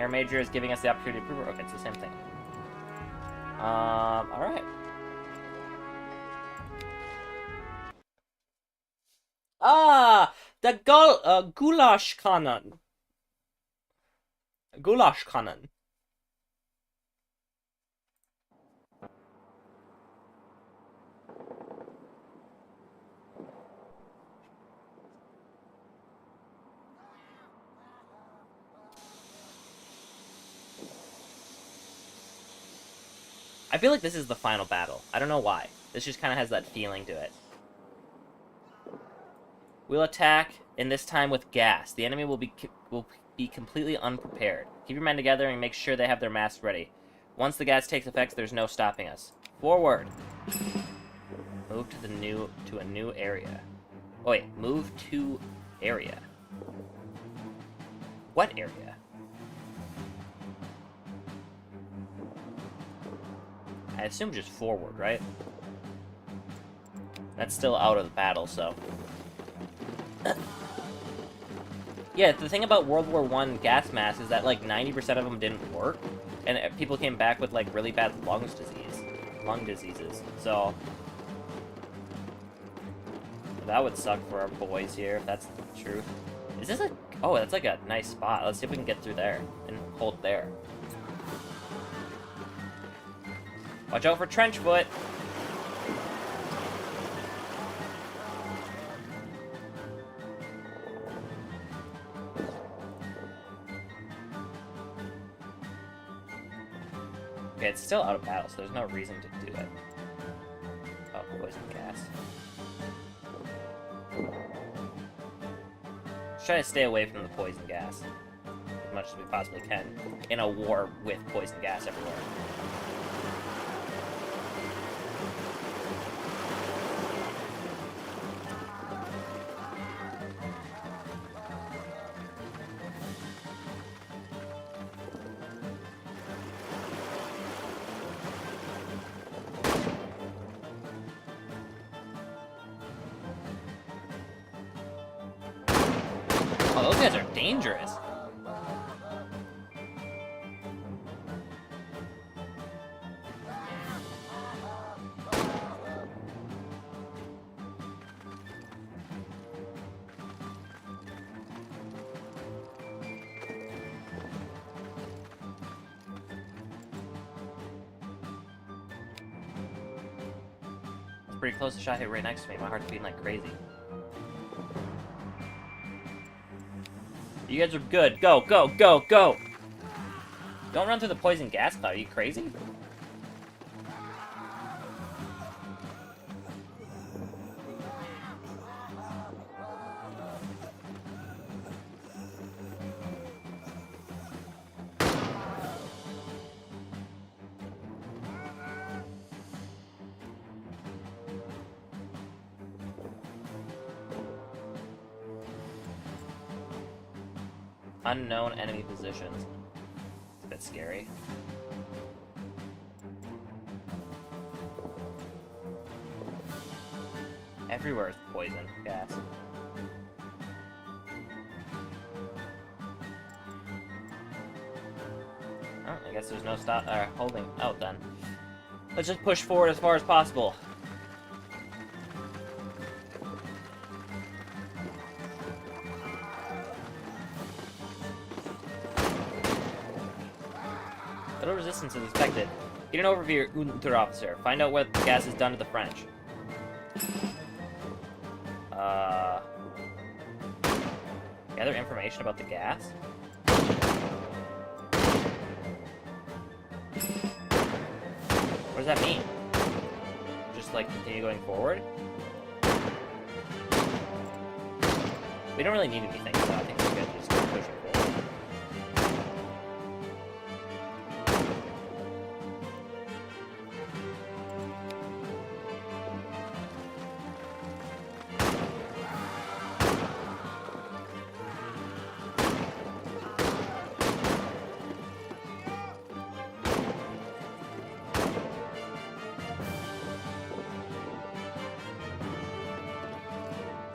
Air Major is giving us the opportunity to prove. Okay, it's the same thing. Alright. Ah! The Goulash Cannon. Goulash Cannon. I feel like this is the final battle. I don't know why. This just kind of has that feeling to it. We'll attack, and this time with gas. The enemy will be completely unprepared. Keep your men together and make sure they have their masks ready. Once the gas takes effect, there's no stopping us. Forward. Move to a new area. Oh wait, move to area. What area? I assume just forward, right? That's still out of the battle, so... Yeah, the thing about World War I gas masks is that, like, 90% of them didn't work, and people came back with, like, really bad lung diseases, so... That would suck for our boys here, if that's the truth. Is this a... Oh, that's, like, a nice spot. Let's see if we can get through there, and hold there. Watch out for Trenchfoot! Okay, it's still out of battle, so there's no reason to do it. Oh, poison gas. Let's try to stay away from the poison gas as much as we possibly can in a war with poison gas everywhere. Oh, those guys are dangerous. That's pretty close. The shot hit right next to me. My heart's beating like crazy. You guys are good. Go, go, go, go! Don't run through the poison gas cloud. Are you crazy? Unknown enemy positions. It's a bit scary. Everywhere is poison gas. Oh, I guess there's no stop holding out then. Let's just push forward as far as possible. Little resistance is expected. Get an overview, Unterofficer. Find out what the gas has done to the French. Gather information about the gas? What does that mean? Just, like, continue going forward? We don't really need anything, so I think we're good. Just keep pushing forward.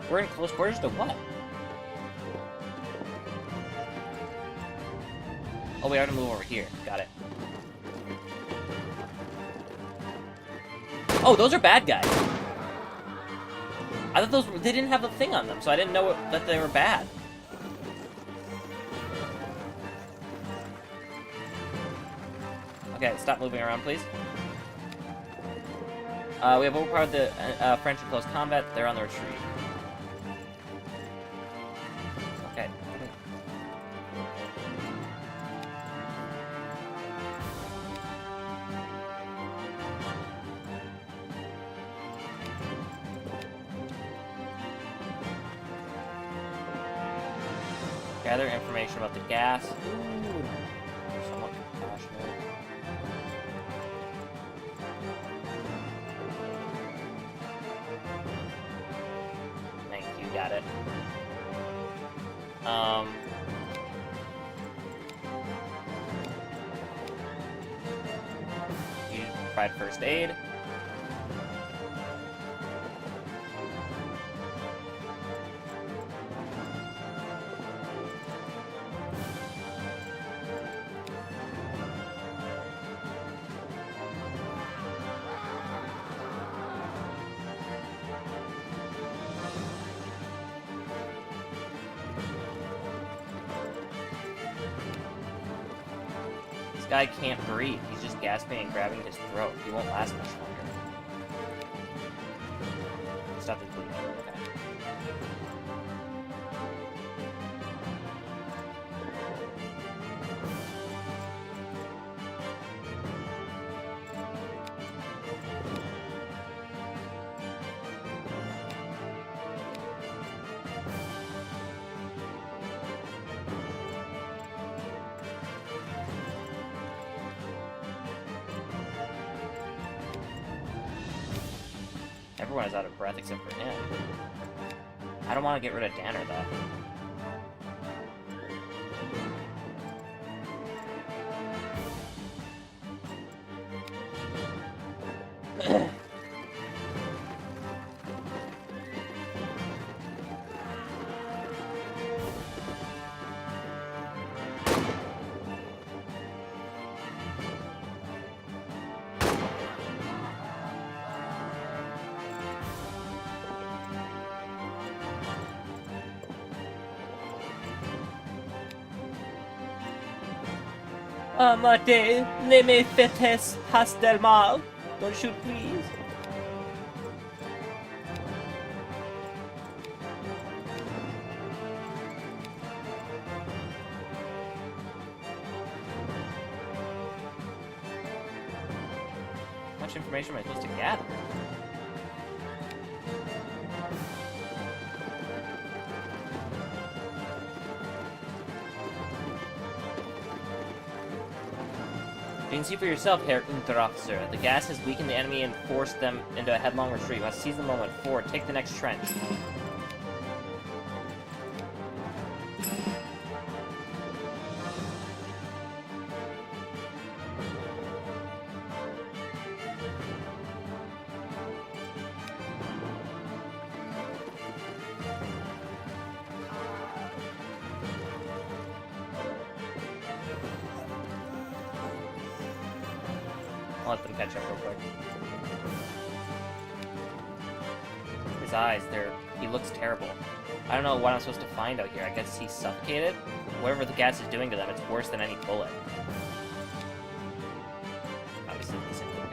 We're in close quarters to what? Oh, we have to move over here. Got it. Oh, those are bad guys. I thought they didn't have the thing on them, so I didn't know that they were bad. Okay, stop moving around, please. We have overpowered the French in close combat. They're on the retreat. Okay. Gather information about the gas. Ooh. Somewhat compassionate. Thank you, got it. You provide first aid. This guy can't breathe. He's just gasping and grabbing his throat. He won't last much longer. Stop his bleeding. Okay. Everyone is out of breath except for him. I don't want to get rid of Danner, though. Amate, ne me fetes pas del mal. Don't shoot, please. How much information am I supposed to gather? You can see for yourself, Herr Unterofficer. The gas has weakened the enemy and forced them into a headlong retreat. You must seize the moment. Forward, take the next trench. I'll let them catch up real quick. His eyes, he looks terrible. I don't know what I'm supposed to find out here. I guess he's suffocated? Whatever the gas is doing to them, it's worse than any bullet. Obviously, the same thing.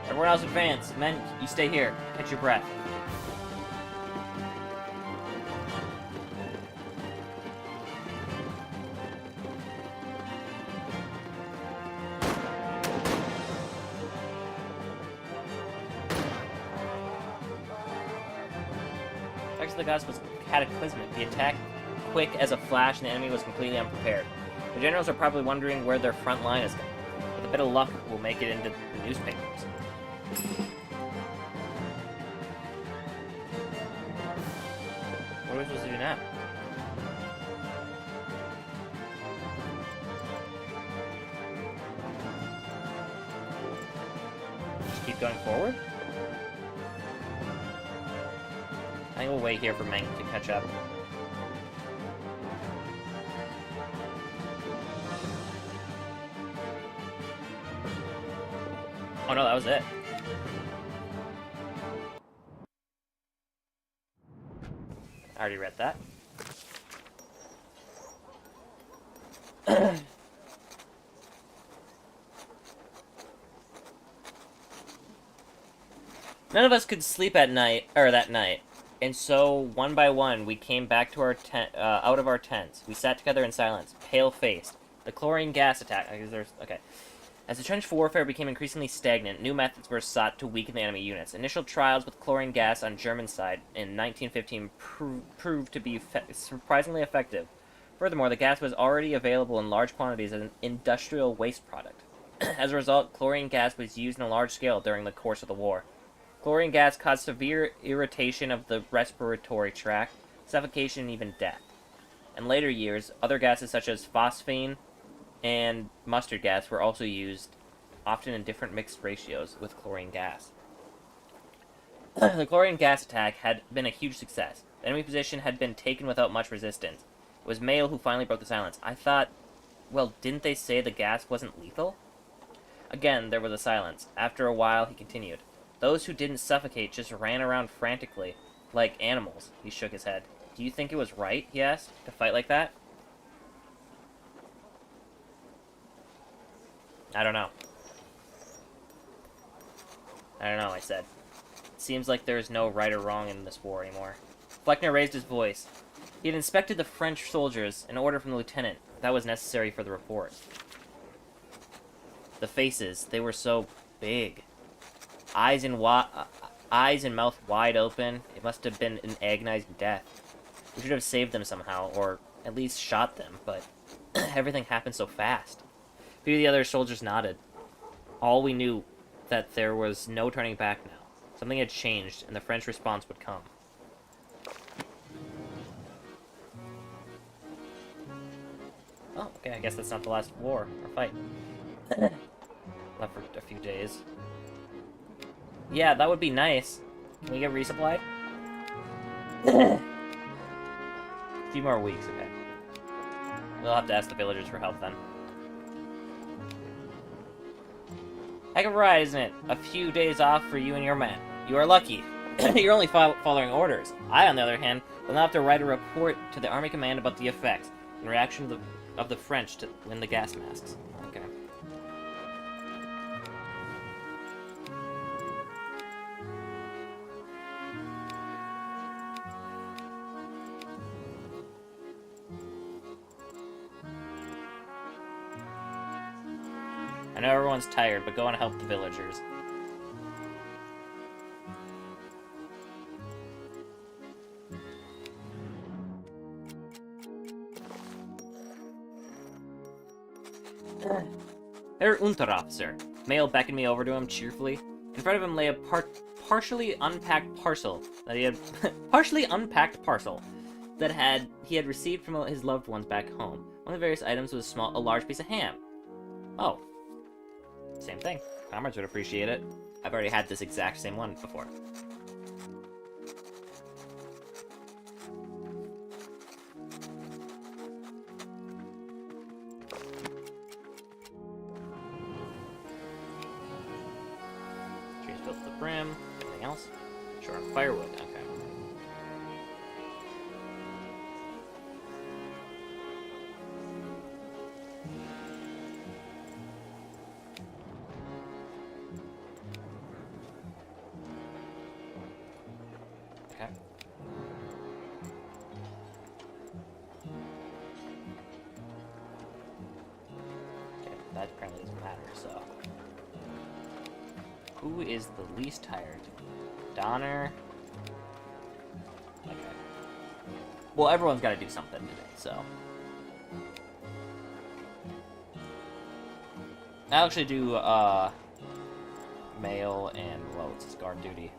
Everyone else advance. Men, you stay here. Catch your breath. Effects of the gods was cataclysmic. The attack quick as a flash, and the enemy was completely unprepared. The generals are probably wondering where their front line is going. With a bit of luck, we'll make it into the newspapers. What are we supposed to do now? Just keep going forward? I think we'll wait here for Meng to catch up. Oh no, that was it. I already read that. None of us could sleep at night, that night, and so one by one we came back to our out of our tents. We sat together in silence, pale-faced. The chlorine gas attack. Okay. As the trench warfare became increasingly stagnant, new methods were sought to weaken the enemy units. Initial trials with chlorine gas on German side in 1915 proved to be surprisingly effective. Furthermore, the gas was already available in large quantities as an industrial waste product. As a result, chlorine gas was used on a large scale during the course of the war. Chlorine gas caused severe irritation of the respiratory tract, suffocation, and even death. In later years, other gases such as phosphine and mustard gas were also used, often in different mixed ratios with chlorine gas. The chlorine gas attack had been a huge success. The enemy position had been taken without much resistance. It was Mael who finally broke the silence. I thought, well, didn't they say the gas wasn't lethal? Again, there was a silence. After a while, he continued. Those who didn't suffocate just ran around frantically, like animals. He shook his head. Do you think it was right, he asked, to fight like that? I don't know. I don't know, I said. It seems like there is no right or wrong in this war anymore. Fleckner raised his voice. He had inspected the French soldiers, an order from the lieutenant. That was necessary for the report. The faces, they were so big. Eyes and mouth wide open. It must have been an agonizing death. We should have saved them somehow, or at least shot them, but everything happened so fast. A few of the other soldiers nodded. All we knew that there was no turning back now. Something had changed, and the French response would come. Oh, okay, I guess that's not the last war, or fight. Left for a few days. Yeah, that would be nice. Can we get resupplied? A few more weeks, okay. We'll have to ask the villagers for help then. Heck of a ride, isn't it? A few days off for you and your men. You are lucky. You're only following orders. I, on the other hand, will now have to write a report to the army command about the effects and reaction of the French to win the gas masks. Okay. I know everyone's tired, but go and help the villagers. Herr Unterofficer. Mael beckoned me over to him cheerfully. In front of him lay a partially unpacked parcel that he had he had received from his loved ones back home. One of the various items was a large piece of ham. Oh. Same thing. Comrades would appreciate it. I've already had this exact same one before. Trees filled to the brim. Anything else? Sure, firewood. Okay. That apparently doesn't matter, so. Who is the least tired? Donner. Okay. Well, everyone's got to do something today, so. I'll actually do, mail and, well, it's guard duty.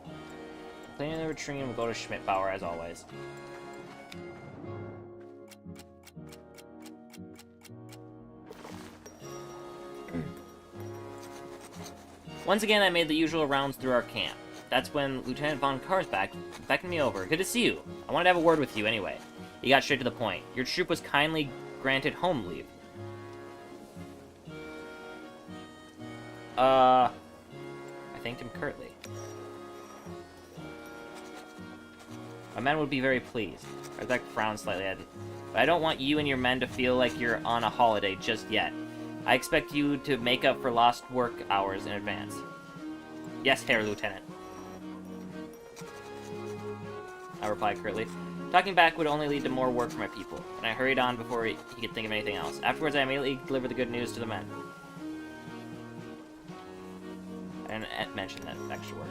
Cleaning the latrine, we'll go to Schmidt-Bauer, as always. Once again, I made the usual rounds through our camp. That's when Lieutenant von Karsbach beckoned me over. Good to see you. I wanted to have a word with you anyway. He got straight to the point. Your troop was kindly granted home leave. I thanked him curtly. My men would be very pleased. Karsbach frowned slightly at it. But I don't want you and your men to feel like you're on a holiday just yet. I expect you to make up for lost work hours in advance. Yes, Herr Lieutenant. I replied curtly. Talking back would only lead to more work for my people, and I hurried on before he could think of anything else. Afterwards, I immediately delivered the good news to the men. I didn't mention that extra work.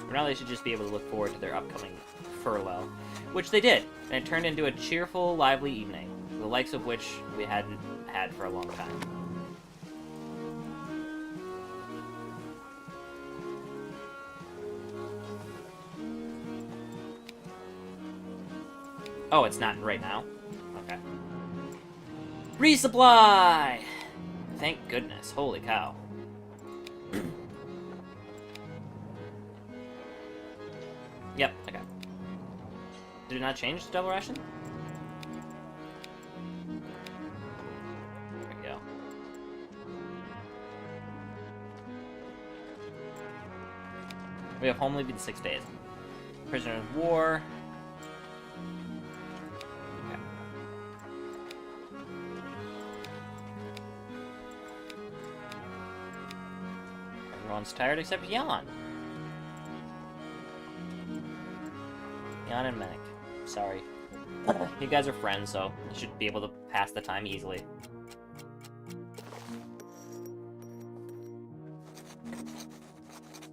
For now, they should just be able to look forward to their upcoming furlough, which they did, and it turned into a cheerful, lively evening, the likes of which we hadn't had for a long time. Oh, it's not right now? Okay. Resupply! Thank goodness. Holy cow. Yep, okay. Did it not change to double ration? There we go. We have home leave in 6 days. Prisoner of war. Okay. Everyone's tired except Jan. Jan and Menik. Sorry. You guys are friends, so you should be able to pass the time easily.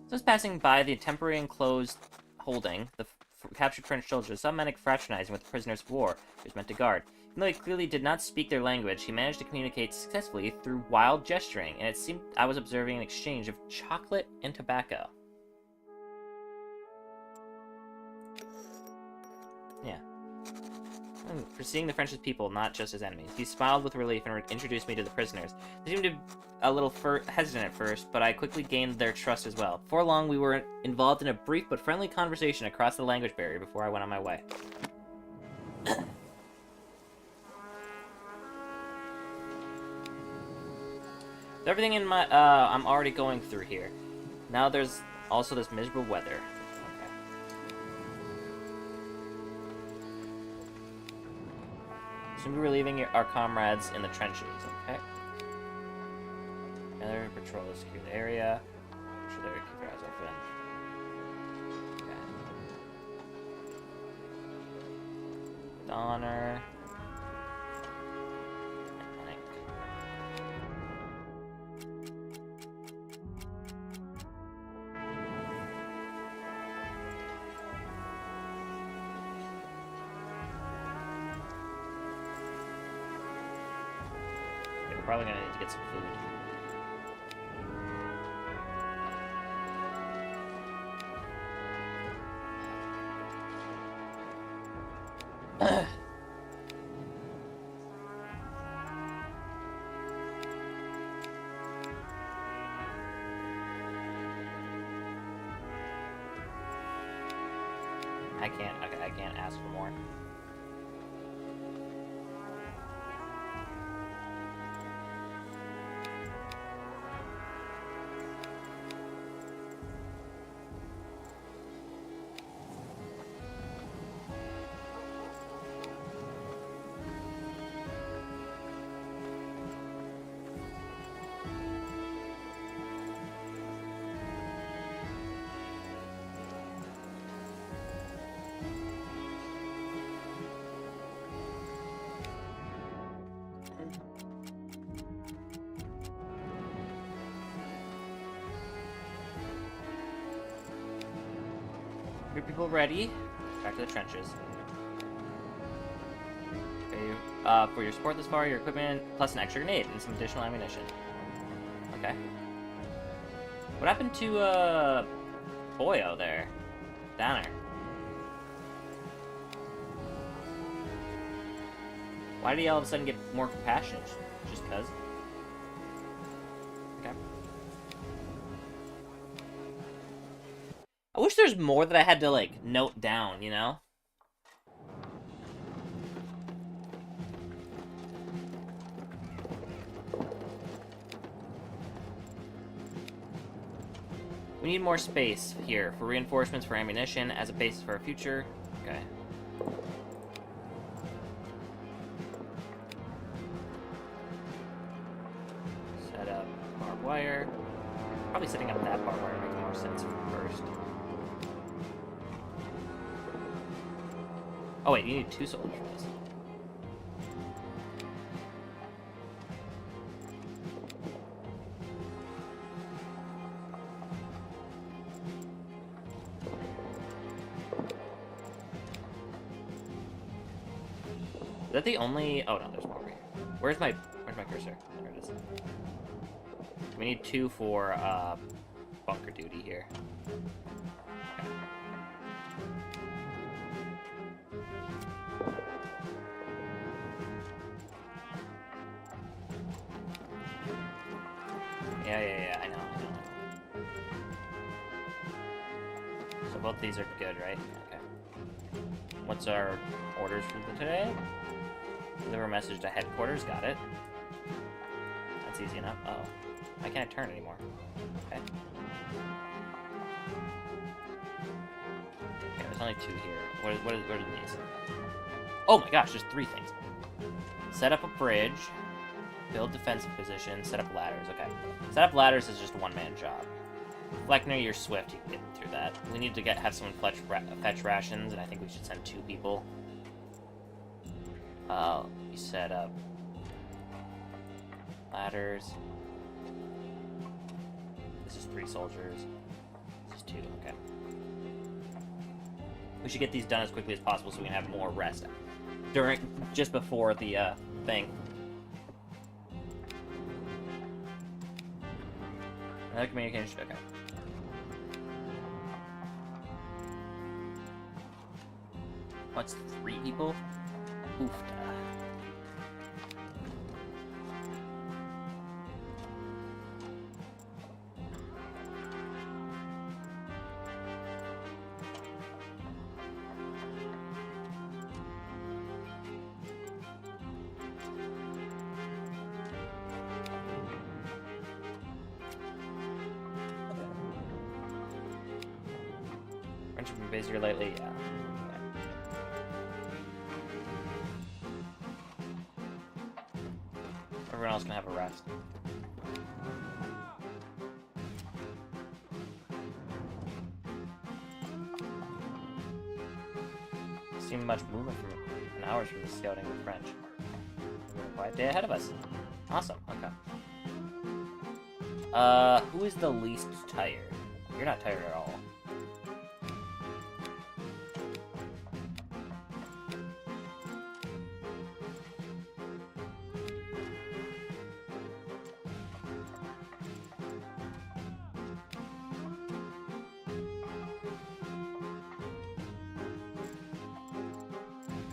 Just passing by the temporary enclosed holding, the captured French soldiers, saw Menik fraternizing with the prisoners of war he was meant to guard. Even though he clearly did not speak their language, he managed to communicate successfully through wild gesturing, and it seemed I was observing an exchange of chocolate and tobacco. Yeah. For seeing the French as people, not just as enemies. He smiled with relief and introduced me to the prisoners. They seemed to be a little hesitant at first, but I quickly gained their trust as well. Before long, we were involved in a brief but friendly conversation across the language barrier before I went on my way. Everything in my, I'm already going through here. Now there's also this miserable weather. Okay. Soon we're relieving our comrades in the trenches, okay? Another patrol to secure the area. Make sure they keep their eyes open. Okay. Donner. Probably gonna need to get some food. I can't ask for more. Your people ready? Back to the trenches. Okay, for your support this far, your equipment plus an extra grenade and some additional ammunition. Okay. What happened to, Boyo there? Danner. Why did he all of a sudden get more compassion? Just cuz? Okay. I wish there's more that I had to, like, note down, you know? We need more space here for reinforcements for ammunition as a basis for our future. Okay. Set up barbed wire. Probably setting up that barbed wire makes more sense first. Oh wait, you need 2 soldiers for this. Is that the only... Oh no, there's more over here. Where's my cursor? There it is. We need 2 for bunker duty here. Okay. Yeah, I know. So both these are good, right? Okay. What's our orders for today? Deliver a message to headquarters, got it. That's easy enough. Oh, I can't turn anymore. Okay. Okay, there's only 2 here. What are these? Oh my gosh, there's 3 things. Set up a bridge. Build defensive positions. Set up ladders. Okay. Set up ladders is just a one-man job. Fleckner, you're swift. You can get through that. We need to have someone fetch rations, and I think we should send 2 people. You set up ladders. This is 3 soldiers. This is 2. Okay. We should get these done as quickly as possible so we can have more rest just before the thing. Another communication. Okay. What's 3 people? Oof. Friendship been busier lately? Yeah. Everyone else can have a rest. Seen much movement from hours from the scouting the French. A quiet day ahead of us. Awesome. Okay. Who is the least tired? You're not tired at all.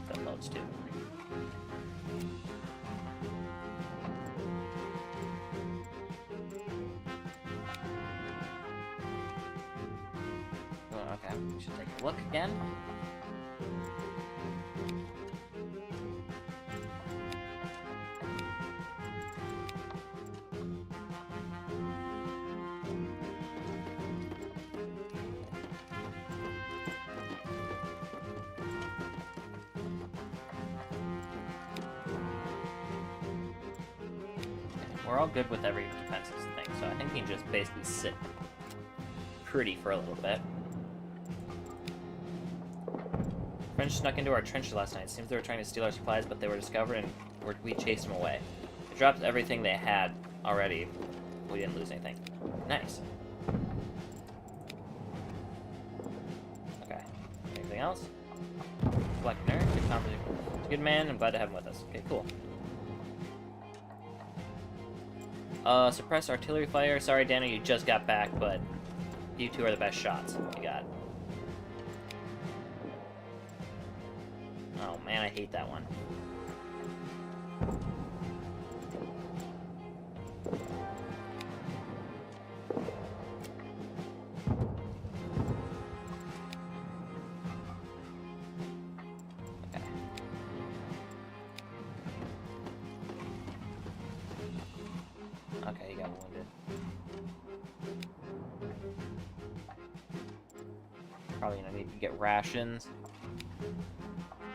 That loads too. Okay, we should take a look again. We're all good with every defensive thing, so I think we can just basically sit pretty for a little bit. French snuck into our trenches last night. Seems they were trying to steal our supplies, but they were discovered and we chased them away. They dropped everything they had already. We didn't lose anything. Nice. Okay. else? Fleckner, good conversation. He's a good man. I'm glad to have him with us. Okay, cool. Suppress artillery fire. Sorry, Daniel, you just got back, but you two are the best shots you got. Oh man, I hate that one. Okay, you got wounded. Probably gonna need to get rations.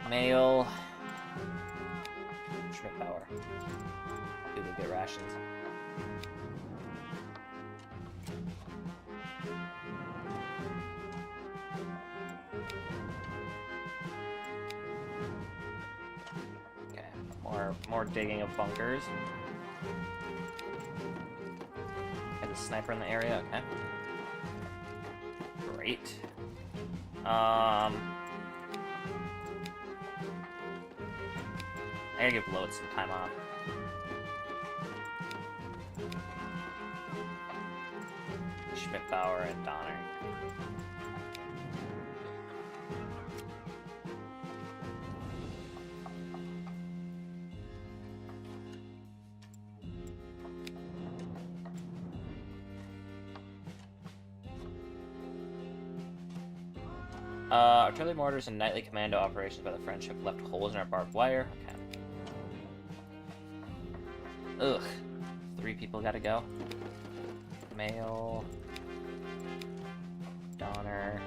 Mail. Schmidt-Bauer. Do go get rations. Okay, more digging of bunkers. Got a sniper in the area, okay. Great. I gotta give Load some time off. Schmidt-Bauer and Donner. Artillery mortars and nightly commando operations by the French have left holes in our barbed wire. Okay. Ugh. 3 people gotta go. Mail. Donner.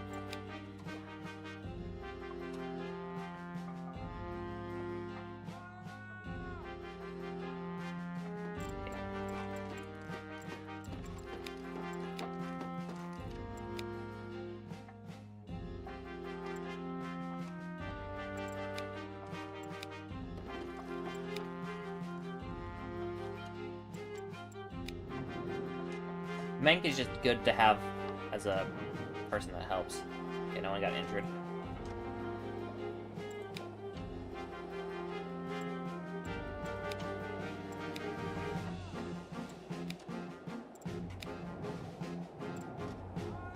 Menk is just good to have as a person that helps. Okay, no one got injured.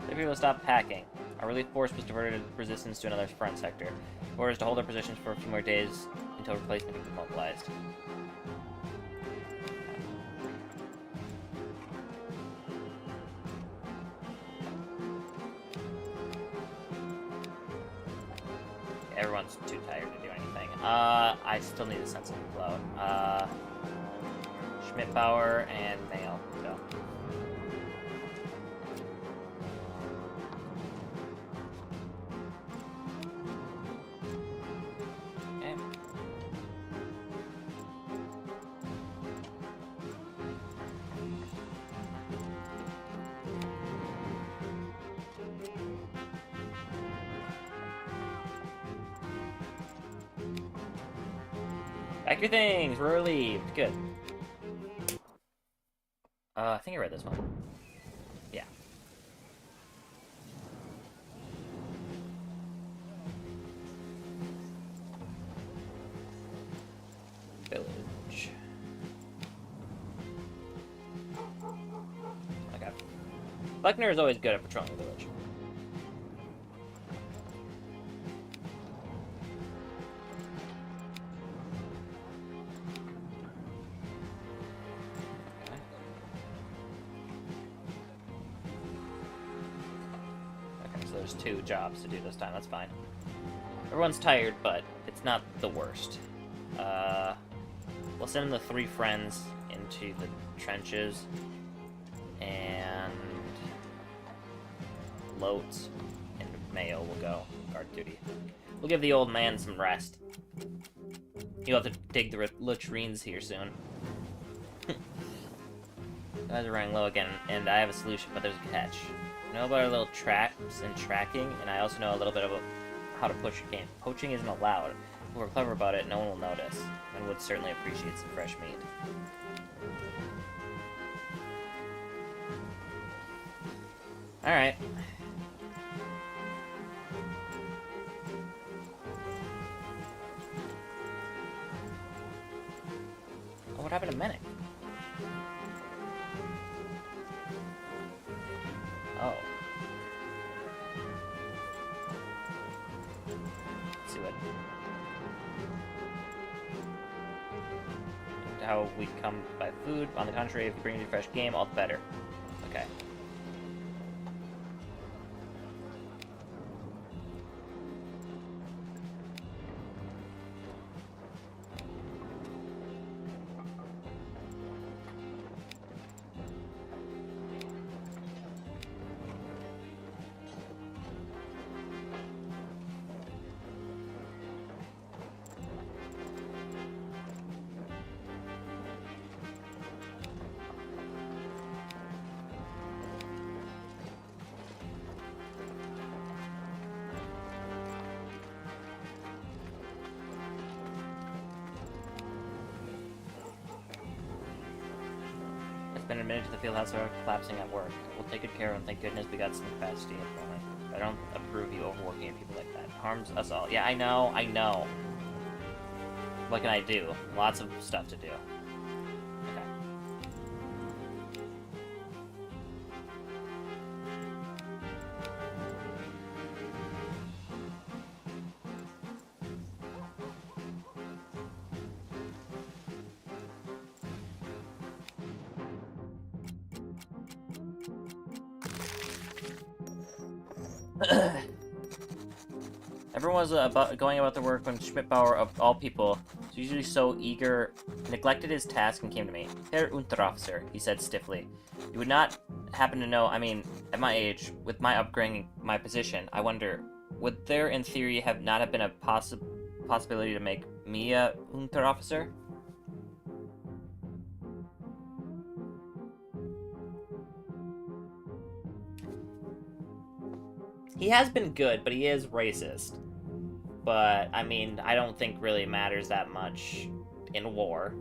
The people stop packing. Our relief force was diverted resistance to another front sector. Orders to hold our positions for a few more days until replacement can be mobilized. Everyone's too tired to do anything. I still need a sense of flow. Schmidt-Bauer and Mail. Go. Okay. Pack your things, we're relieved. Good. I think I read this one. Yeah. Village. Okay. Fleckner is always good at patrolling the village. There's 2 jobs to do this time, that's fine. Everyone's tired, but it's not the worst. We'll send the 3 friends into the trenches, and Loads and Mayo will go guard duty. We'll give the old man some rest. You'll have to dig the latrines here soon. Guys are running low again, and I have a solution, but there's a catch. I know about our little traps and tracking, and I also know a little bit about how to push a game. Poaching isn't allowed. If we're clever about it, no one will notice, and would certainly appreciate some fresh meat. happened to Menik? Oh. Let's see what... How we come by food. On the contrary, if you bring me fresh game, all the better. Okay. It's been admitted to the field house are collapsing at work. We'll take good care of him. Thank goodness we got some capacity at the moment. I don't approve you overworking and people like that. Harms us all. Yeah, I know, I know. What can I do? Lots of stuff to do. Okay. Everyone was going about their work when Schmidbauer, of all people, was usually so eager, neglected his task and came to me. Herr Unterofficer, he said stiffly. You would not happen to know, I mean, at my age, with my upbringing, my position, I wonder, would there in theory not have been a possibility to make me a Unterofficer? He has been good, but he is racist. But, I mean, I don't think really matters that much in war.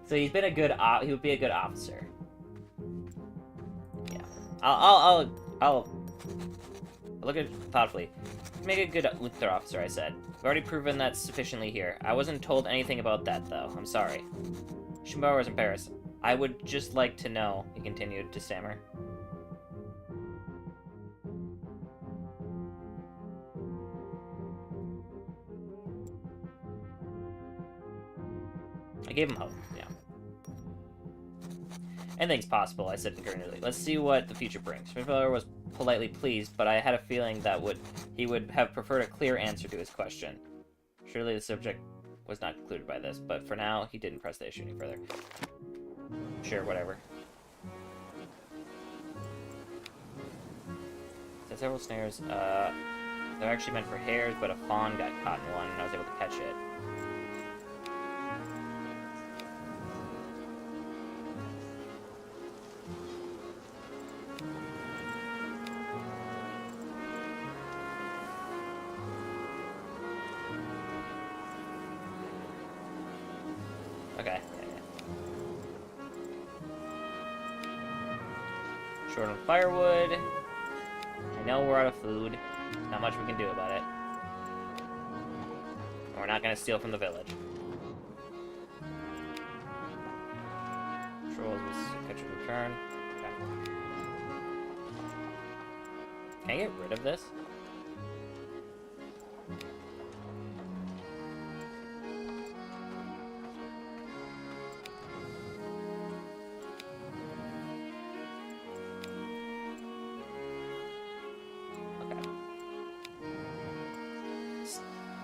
So he's been a good, he would be a good officer. Yeah. I'll look at it thoughtfully. Make a good Unterofficer, I said. We've already proven that sufficiently here. I wasn't told anything about that, though. I'm sorry. Schmidbauer was in Paris. I would just like to know, he continued to stammer. I gave him hope, yeah. Anything's possible, I said concernedly. Let's see what the future brings. Schmidbauer was politely pleased, but I had a feeling that he would have preferred a clear answer to his question. Surely the subject was not concluded by this, but for now, he didn't press the issue any further. Sure, whatever. So several snares, they're actually meant for hares, but a fawn got caught in one, and I was able to catch it. Okay. Short on firewood. I know we're out of food. Not much we can do about it. And we're not gonna steal from the village. Trolls was catch and return. Okay. Can I get rid of this?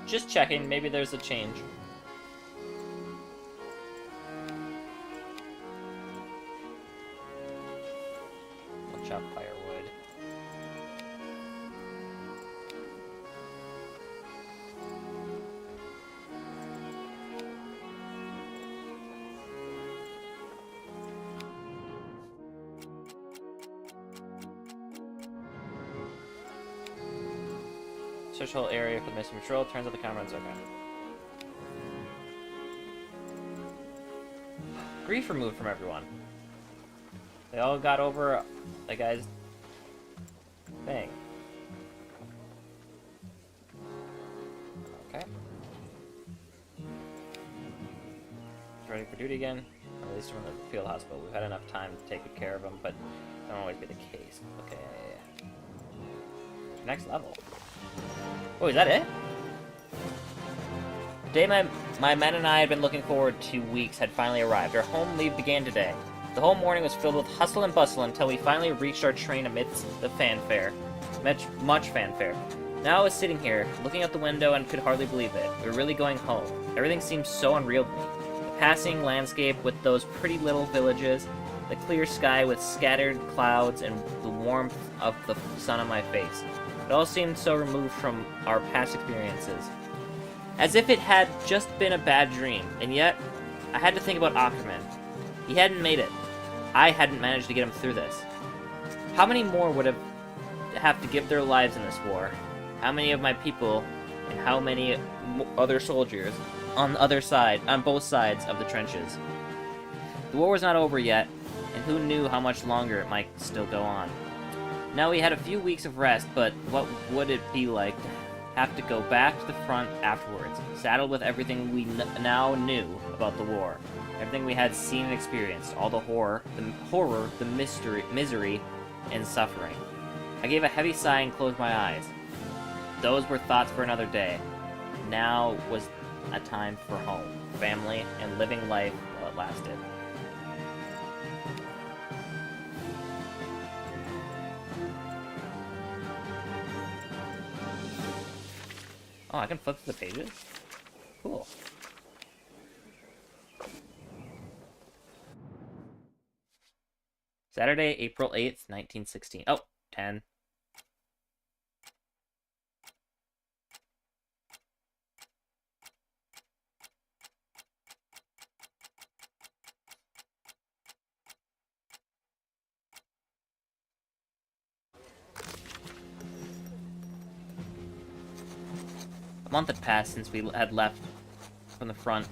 Just checking, maybe there's a change. We'll chop firewood. Search whole area for the missing patrol. Turns out the camera's okay. Grief removed from everyone. They all got over the guy's thing. Okay. ready for duty again. Released from the field hospital. We've had enough time to take good care of him, but that won't always be the case. Okay. Next level. Oh, is that it? The day my men and I had been looking forward to weeks had finally arrived. Our home leave began today. The whole morning was filled with hustle and bustle until we finally reached our train amidst the fanfare. Much fanfare. Now I was sitting here, looking out the window and could hardly believe it. We were really going home. Everything seemed so unreal to me. The passing landscape with those pretty little villages, the clear sky with scattered clouds, and the warmth of the sun on my face. It all seemed so removed from our past experiences. As if it had just been a bad dream, and yet, I had to think about Ackerman. He hadn't made it. I hadn't managed to get him through this. How many more would have to give their lives in this war? How many of my people, and how many other soldiers on both sides of the trenches? The war was not over yet, and who knew how much longer it might still go on. Now we had a few weeks of rest, but what would it be like to have to go back to the front afterwards, saddled with everything we now knew about the war, everything we had seen and experienced, all the horror, the misery, and suffering. I gave a heavy sigh and closed my eyes. Those were thoughts for another day. Now was a time for home, family, and living life while it lasted. Oh, I can flip through the pages? Cool. Saturday, April 8th, 1916. Oh, 10. A month had passed since we had left from the front.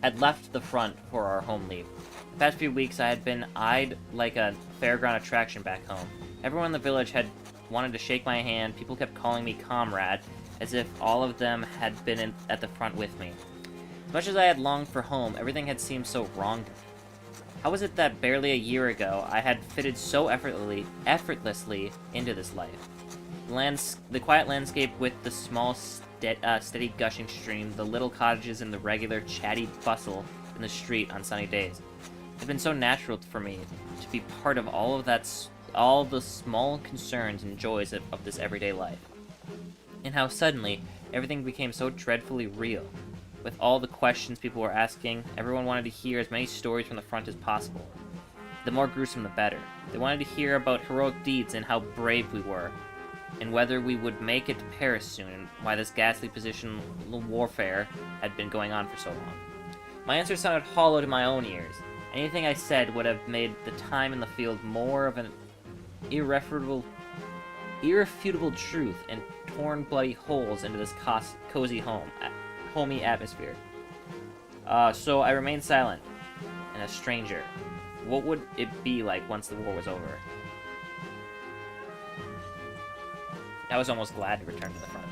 Had left the front for our home leave. The past few weeks, I had been eyed like a fairground attraction back home. Everyone in the village had wanted to shake my hand. People kept calling me comrade, as if all of them had been at the front with me. As much as I had longed for home, everything had seemed so wrong to me. How was it that barely a year ago I had fitted so effortlessly into this life? The quiet landscape with the small, steady gushing stream, the little cottages, and the regular chatty bustle in the street on sunny days. It had been so natural for me to be part of all the small concerns and joys of this everyday life. And how suddenly everything became so dreadfully real. With all the questions people were asking, everyone wanted to hear as many stories from the front as possible. The more gruesome, the better. They wanted to hear about heroic deeds and how brave we were, and whether we would make it to Paris soon, and why this ghastly positional warfare had been going on for so long. My answer sounded hollow to my own ears. Anything I said would have made the time in the field more of an irrefutable truth and torn bloody holes into this cozy homey atmosphere. So I remained silent and a stranger. What would it be like once the war was over? I was almost glad to return to the front.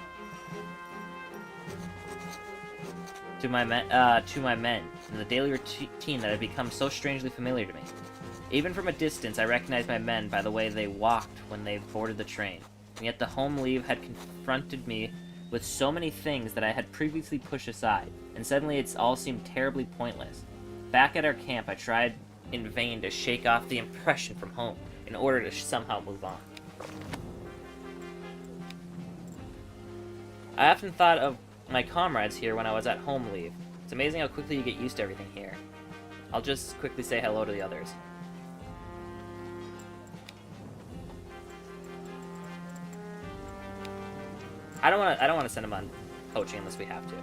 To my men, and the daily routine that had become so strangely familiar to me. Even from a distance, I recognized my men by the way they walked when they boarded the train, and yet the home leave had confronted me with so many things that I had previously pushed aside, and suddenly it all seemed terribly pointless. Back at our camp, I tried in vain to shake off the impression from home, in order to somehow move on. I often thought of my comrades here when I was at home leave. It's amazing how quickly you get used to everything here. I'll just quickly say hello to the others. I don't want to send them on poaching unless we have to.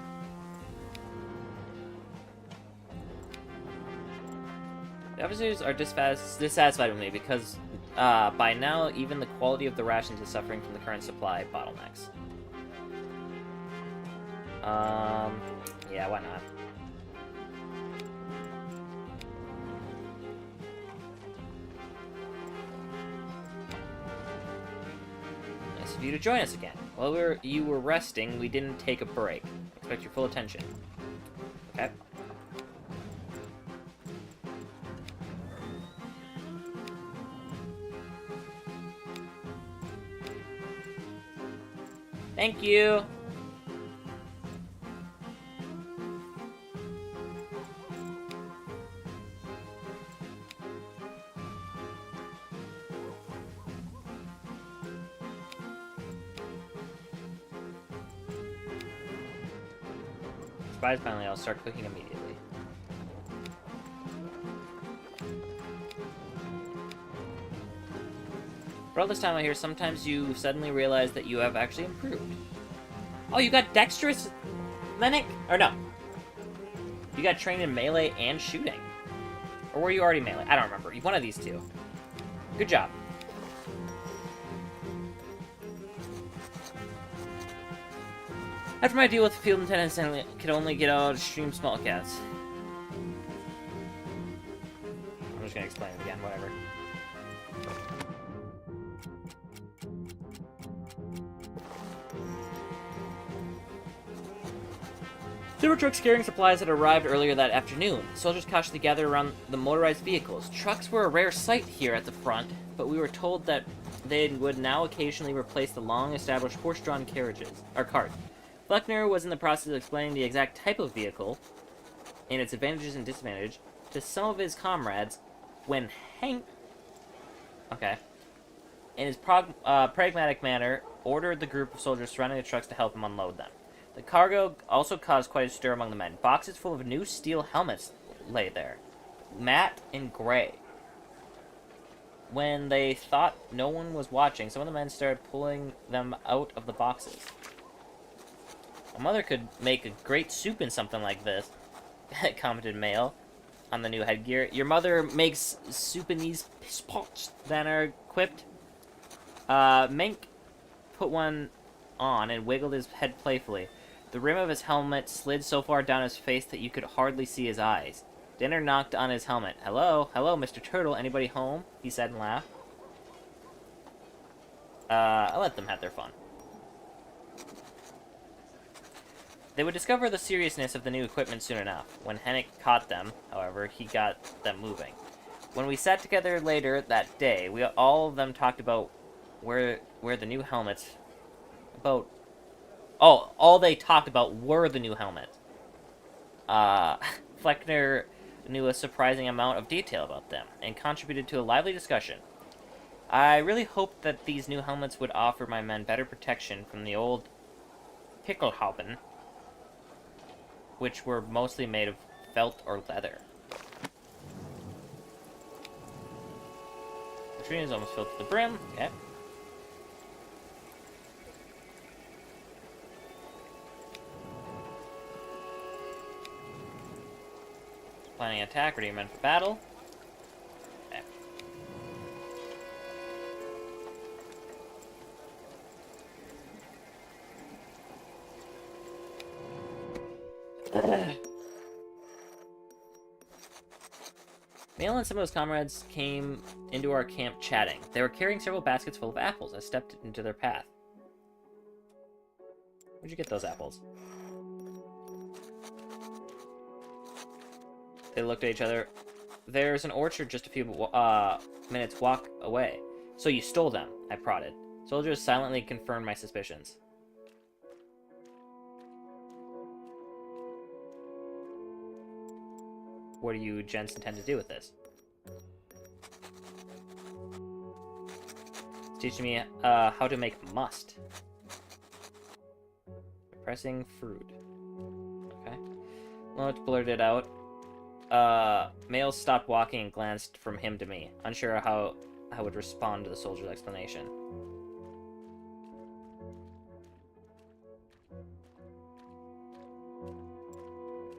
The officers are dissatisfied with me because by now even the quality of the rations is suffering from the current supply bottlenecks. Yeah, why not? Nice of you to join us again. While you were resting, we didn't take a break. Expect your full attention. Okay. Thank you! Spies finally, I'll start cooking immediately. For all this time I hear, sometimes you suddenly realize that you have actually improved. Oh, you got dexterous Lennox? Or no. You got trained in melee and shooting. Or were you already melee? I don't remember. One of these two. Good job. After my deal with the field lieutenants, I could only get out extreme small cats. I'm just gonna explain it again, whatever. There were trucks carrying supplies that arrived earlier that afternoon. Soldiers cautiously gathered around the motorized vehicles. Trucks were a rare sight here at the front, but we were told that they would now occasionally replace the long-established horse-drawn carriages, or cart. Fleckner was in the process of explaining the exact type of vehicle and its advantages and disadvantages to some of his comrades when Hank, in his pragmatic manner, ordered the group of soldiers surrounding the trucks to help him unload them. The cargo also caused quite a stir among the men. Boxes full of new steel helmets lay there, matte and gray. When they thought no one was watching, some of the men started pulling them out of the boxes. My mother could make a great soup in something like this, commented Mail on the new headgear. Your mother makes soup in these pots that are equipped. Mink put one on and wiggled his head playfully. The rim of his helmet slid so far down his face that you could hardly see his eyes. Dinner knocked on his helmet. Hello, Mr. Turtle, anybody home? He said and laughed. I'll let them have their fun. They would discover the seriousness of the new equipment soon enough. When Hennick caught them, however, he got them moving. When we sat together later that day, all of them talked about where the new helmets... all they talked about were the new helmets. Fleckner knew a surprising amount of detail about them, and contributed to a lively discussion. I really hoped that these new helmets would offer my men better protection from the old Pickelhauben, which were mostly made of felt or leather. The tree is almost filled to the brim. Okay. Planning an attack, ready men for battle. Okay. Mail and some of his comrades came into our camp chatting. They were carrying several baskets full of apples. I stepped into their path. Where'd you get those apples? They looked at each other. There's an orchard just a few minutes walk away. So you stole them, I prodded. Soldiers silently confirmed my suspicions. What do you gents intend to do with this? It's teaching me how to make must. Depressing fruit. Okay. Lawrence blurted out. Mail stopped walking and glanced from him to me, unsure how I would respond to the soldier's explanation.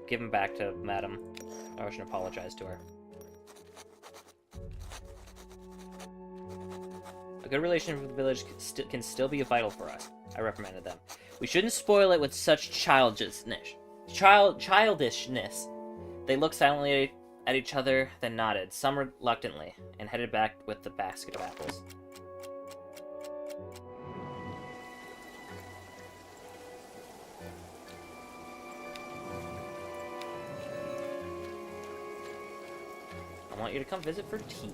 Give him back to Madam. I should apologize to her. A good relationship with the village can still be vital for us, I reprimanded them. We shouldn't spoil it with such childishness. Childishness. They looked silently at each other, then nodded, some reluctantly, and headed back with the basket of apples. I want you to come visit for tea.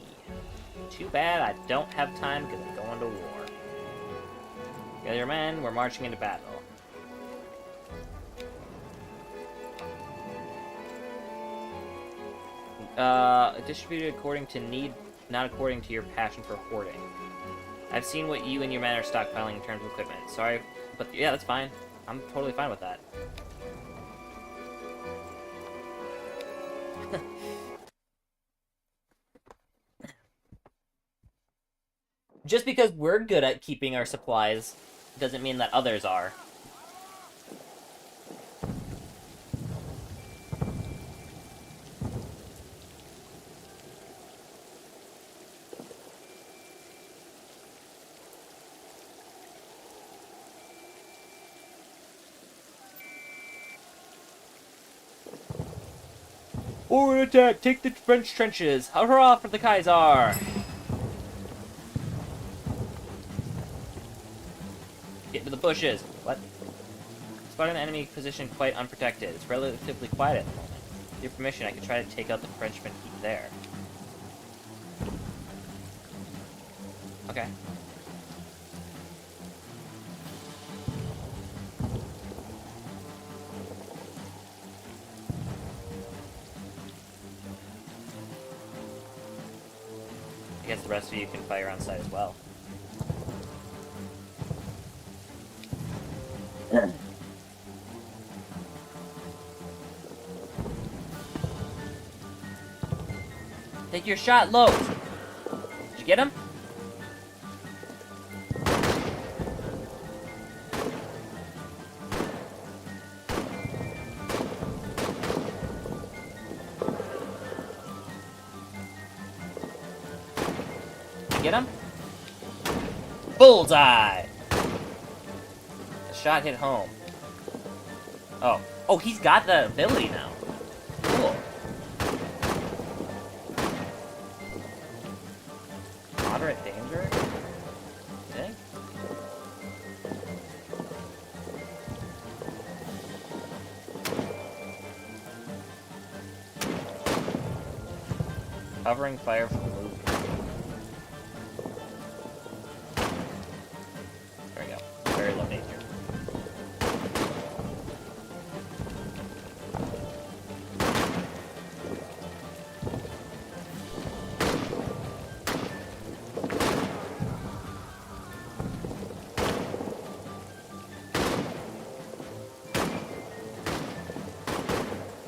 Too bad I don't have time because I'm going to war. Gather your men, we're marching into battle. Distributed according to need, not according to your passion for hoarding. I've seen what you and your men are stockpiling in terms of equipment. Sorry, but yeah, that's fine. I'm totally fine with that. Just because we're good at keeping our supplies doesn't mean that others are. Forward attack! Take the French trenches! Hurrah for the Kaiser! Get to the bushes! What? Spot an enemy position quite unprotected. It's relatively quiet at the moment. With your permission, I could try to take out the Frenchman keep there. Okay. I guess the rest of you can fire on sight as well. Take your shot, Lopes! Did you get him? Did you get him? Bullseye! The shot hit home. Oh. Oh, he's got the ability now. Cool. Moderate danger? You think? Covering fire from movement. There we go. Very low danger.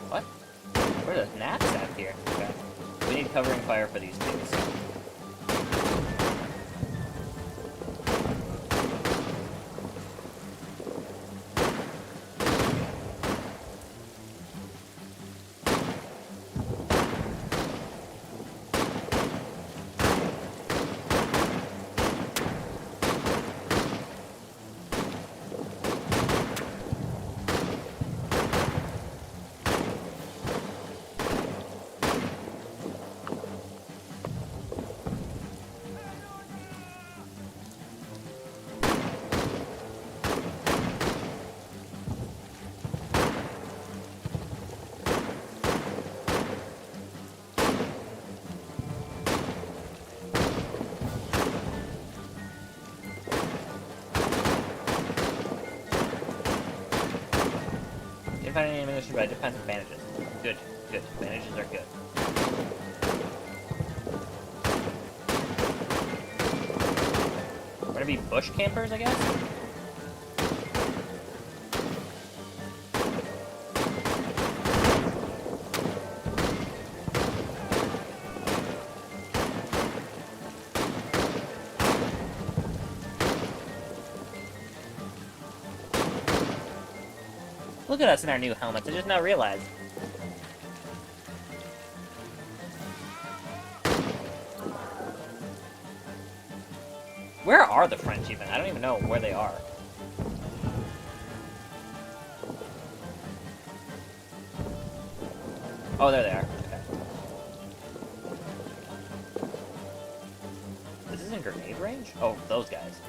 What? Where are the gnats at here? Okay. We need covering fire for these two, so. Didn't find any ammunition, but I did find some bandages. Good, good. Bandages are good. We're gonna be bush campers, I guess? Look at us in our new helmets, I just now realized. Where are the French even? I don't even know where they are. Oh, there they are. Okay. This is in grenade range? Oh, those guys.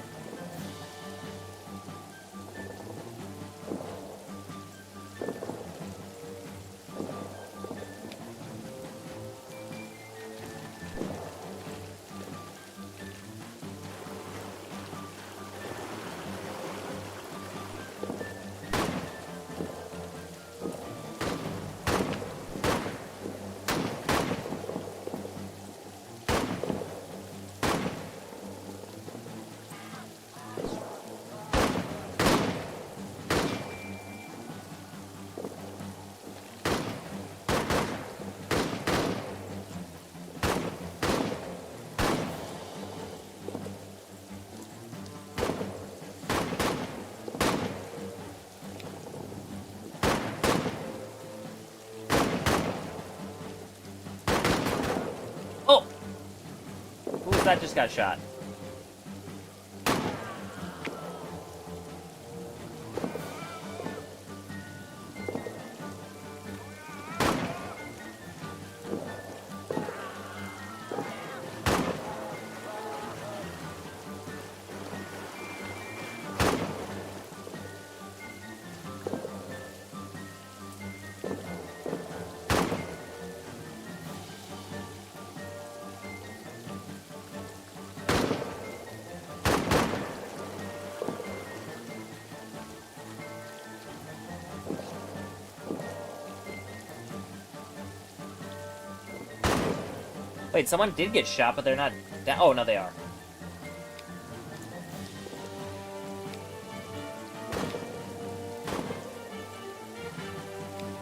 that just got shot? Wait, someone did get shot, but they're not down. Oh, no, they are.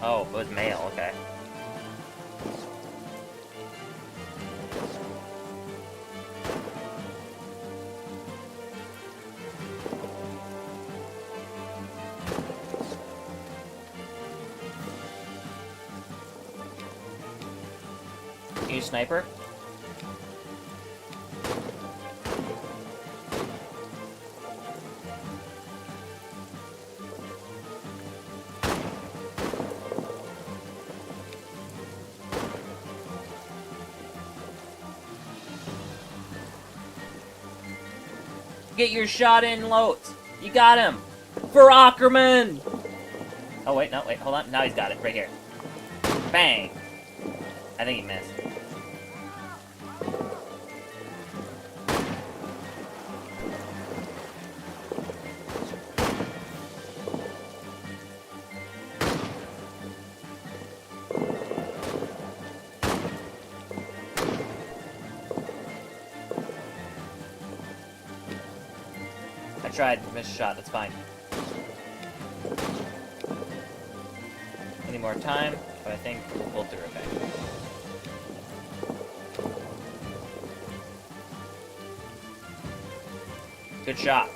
Oh, it was male, okay. Can you sniper? Get your shot in, Lotes. You got him. For Ackerman. Oh, wait, no, wait, hold on. Now he's got it, right here. Bang. I think he missed. I tried, missed a shot, that's fine. Any more time, but I think we'll pull through it back. Good shot.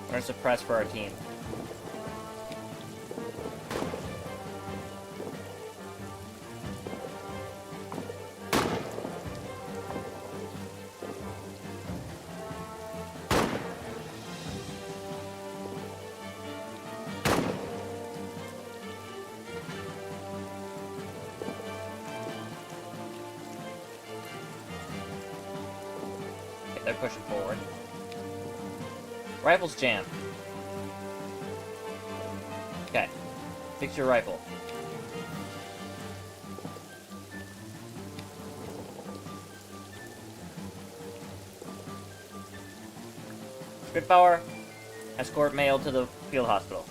We're gonna suppress for our team. Okay, they're pushing forward. Rifle's jammed. Okay. Fix your rifle. Spitfire, escort male to the field hospital.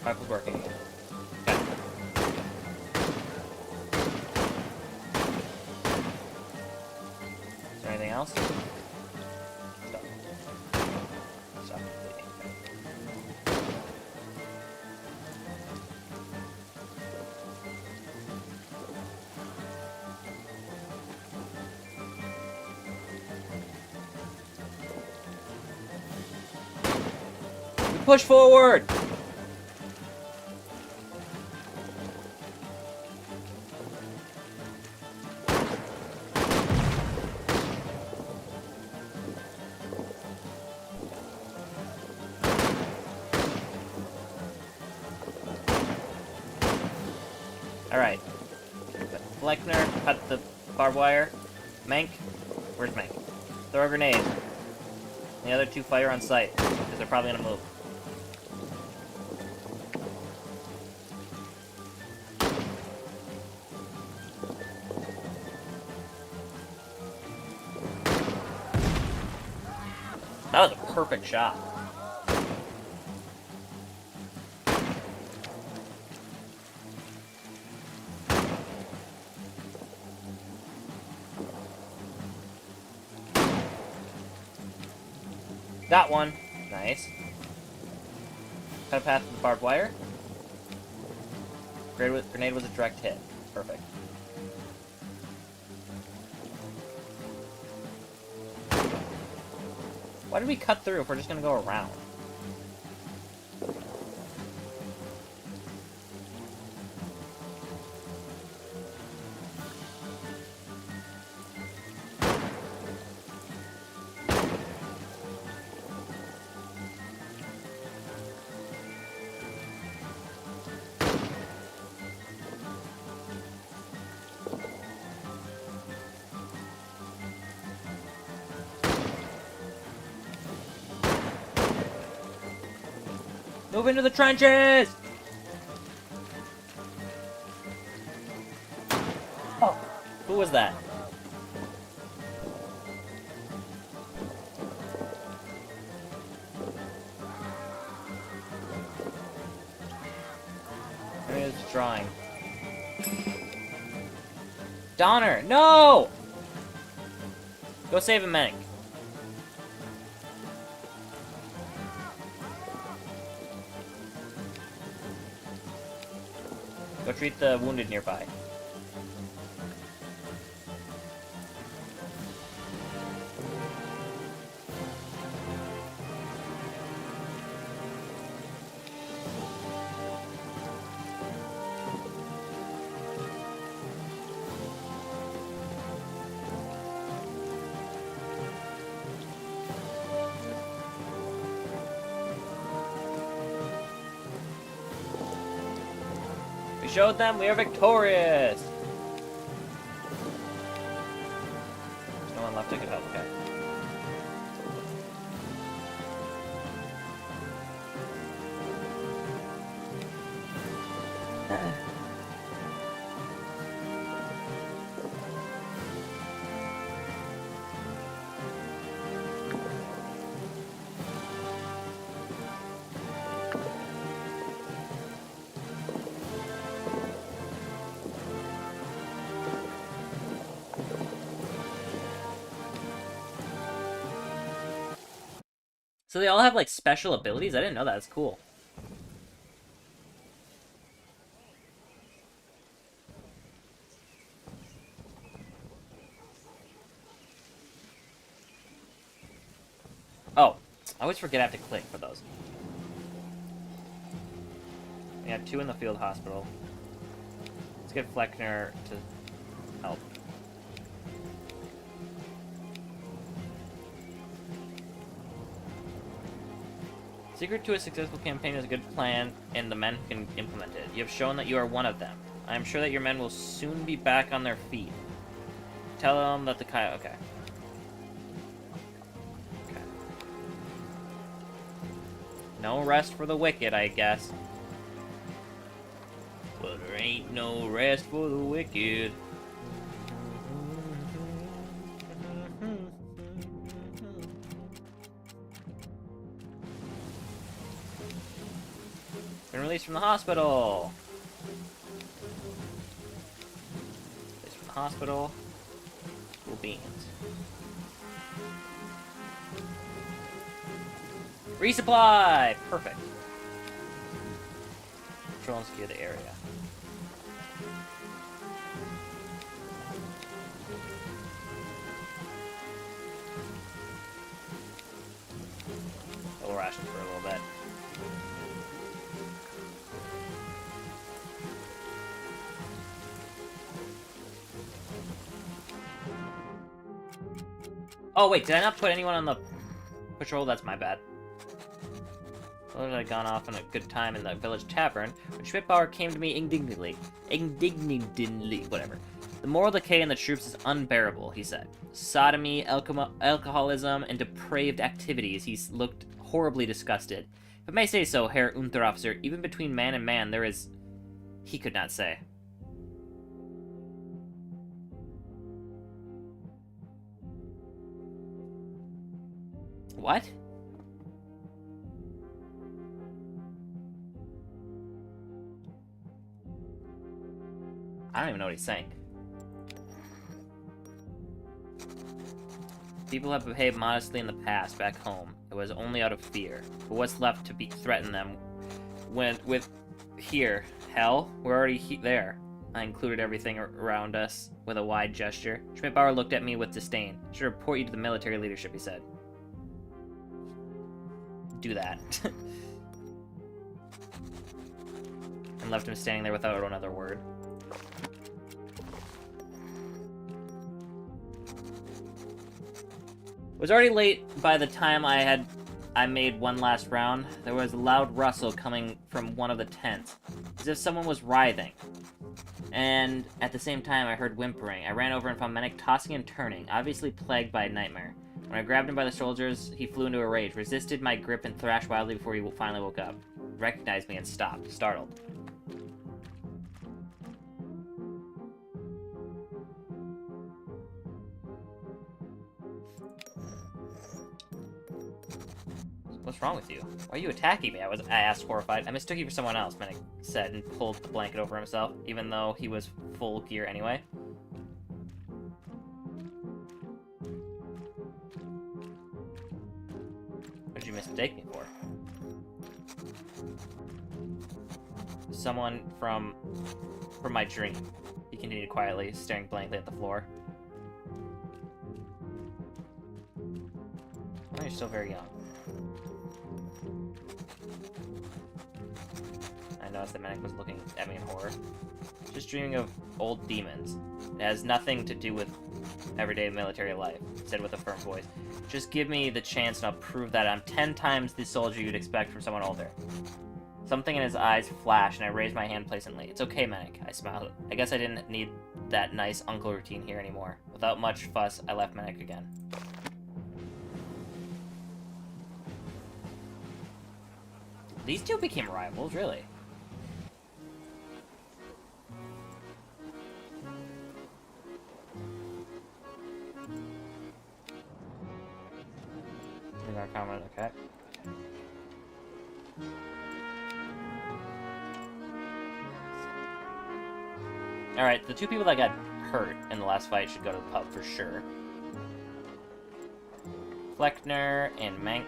Rifle's working again. Okay. Is there anything else? Stop. Stop bleeding. Push forward! Alright. Fleckner, cut the barbed wire. Mank, where's Mank? Throw a grenade. And the other two fire on sight, because they're probably gonna move. That was a perfect shot. Got one. Nice. Cut a path to the barbed wire. Grenade was a direct hit. Perfect. Why did we cut through if we're just gonna go around? Move into the trenches! Oh, who was that? Maybe it's drawing. Donner, no! Go save a medic. Go treat the wounded nearby. We showed them we are victorious! There's no one left to get help, okay. So they all have, like, special abilities? I didn't know that. That's cool. Oh, I always forget I have to click for those. We have 2 in the field hospital. Let's get Fleckner to help. Secret to a successful campaign is a good plan, and the men who can implement it. You have shown that you are one of them. I am sure that your men will soon be back on their feet. Tell them that the Kai... Okay. Okay. No rest for the wicked, I guess. But there ain't no rest for the wicked. Been released from the hospital. Released from the hospital. Cool beans. Resupply! Perfect. Control and secure the area. Double rations for a little bit. Oh, wait, did I not put anyone on the patrol? That's my bad. Well, I had gone off on a good time in the village tavern when Schmidbauer came to me indignantly, whatever. The moral decay in the troops is unbearable, he said. Sodomy, alcoholism, and depraved activities. He looked horribly disgusted. If I may say so, Herr Unteroffizier, even between man and man there is... He could not say. What? I don't even know what he's saying. People have behaved modestly in the past back home. It was only out of fear. But what's left to threaten them with here? Hell? We're already there. I included everything around us with a wide gesture. Schmidbauer looked at me with disdain. I should report you to the military leadership, he said. Do that. And left him standing there without another word. It was already late by the time I made one last round. There was a loud rustle coming from one of the tents, as if someone was writhing. And at the same time, I heard whimpering. I ran over and found Menek tossing and turning, obviously plagued by a nightmare. When I grabbed him by the shoulders, he flew into a rage, resisted my grip, and thrashed wildly before he finally woke up. Recognized me and stopped, startled. What's wrong with you? Why are you attacking me? I asked, horrified. I mistook you for someone else, Menek said, and pulled the blanket over himself, even though he was full gear anyway. What did you mistake me for? Someone from my dream. He continued quietly, staring blankly at the floor. Oh, you're still very young. I noticed that Menek was looking at me in horror. Just dreaming of old demons. It has nothing to do with everyday military life, he said with a firm voice. Just give me the chance and I'll prove that I'm 10 times the soldier you'd expect from someone older. Something in his eyes flashed, and I raised my hand placently. It's okay, Menek, I smiled. I guess I didn't need that nice uncle routine here anymore. Without much fuss, I left Menek again. These two became rivals, really. Comment, okay. Alright, the two people that got hurt in the last fight should go to the pub for sure. Fleckner and Menk.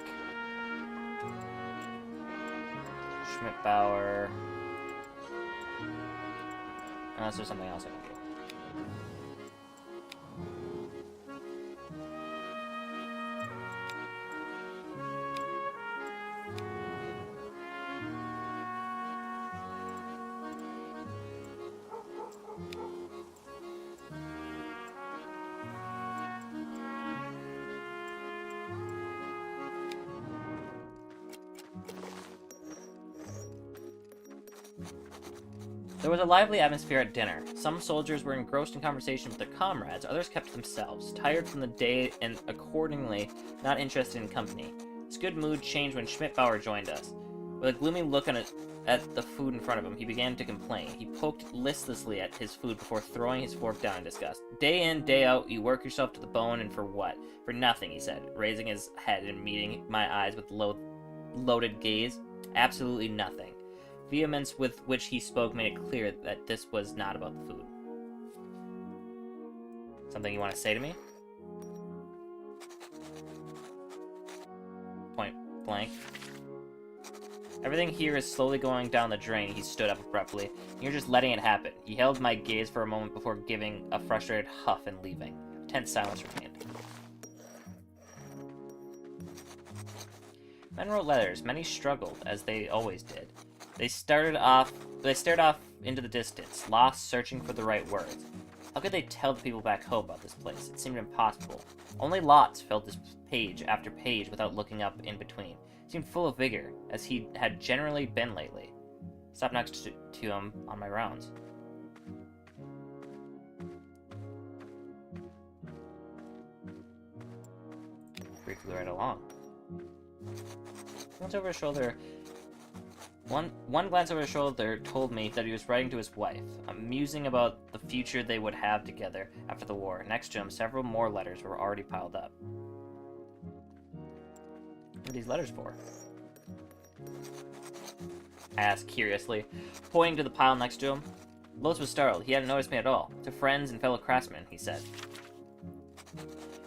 Schmidbauer. Unless there's something else I can do. There was a lively atmosphere at dinner. Some soldiers were engrossed in conversation with their comrades, others kept to themselves, tired from the day and accordingly not interested in company. His good mood changed when Schmidbauer joined us. With a gloomy look at the food in front of him, he began to complain. He poked listlessly at his food before throwing his fork down in disgust. Day in, day out, you work yourself to the bone, and for what? For nothing, he said, raising his head and meeting my eyes with loaded gaze. Absolutely nothing. Vehemence with which he spoke made it clear that this was not about the food. Something you want to say to me? Point blank. Everything here is slowly going down the drain, he stood up abruptly. You're just letting it happen. He held my gaze for a moment before giving a frustrated huff and leaving. Tense silence remained. Men wrote letters. Many struggled, as they always did. They stared off into the distance, lost, searching for the right words. How could they tell the people back home about this place? It seemed impossible. Only Lotz filled this page after page without looking up in between. He seemed full of vigor, as he had generally been lately. Stopped next to him on my rounds. Briefly right along. Glance over his shoulder. One glance over his shoulder told me that he was writing to his wife, musing about the future they would have together after the war. Next to him, several more letters were already piled up. What are these letters for? I asked curiously, pointing to the pile next to him. Lotz was startled. He hadn't noticed me at all. To friends and fellow craftsmen, he said.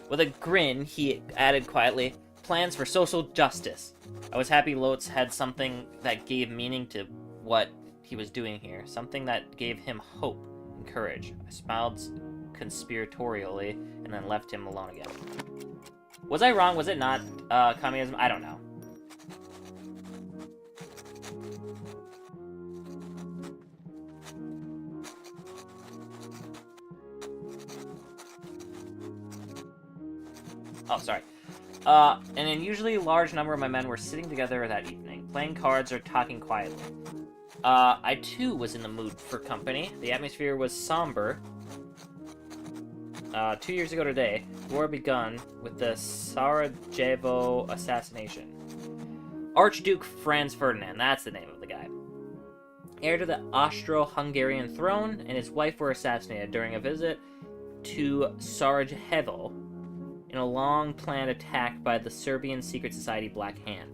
With a grin, he added quietly, plans for social justice. I was happy Lotz had something that gave meaning to what he was doing here, something that gave him hope and courage. I smiled conspiratorially and then left him alone again. Was I wrong? Was it not communism? I don't know. Oh, sorry. An unusually large number of my men were sitting together that evening, playing cards or talking quietly. I too was in the mood for company. The atmosphere was somber. 2 years ago today, the war begun with the Sarajevo assassination. Archduke Franz Ferdinand, that's the name of the guy. Heir to the Austro-Hungarian throne, and his wife were assassinated during a visit to Sarajevo in a long-planned attack by the Serbian secret society Black Hand.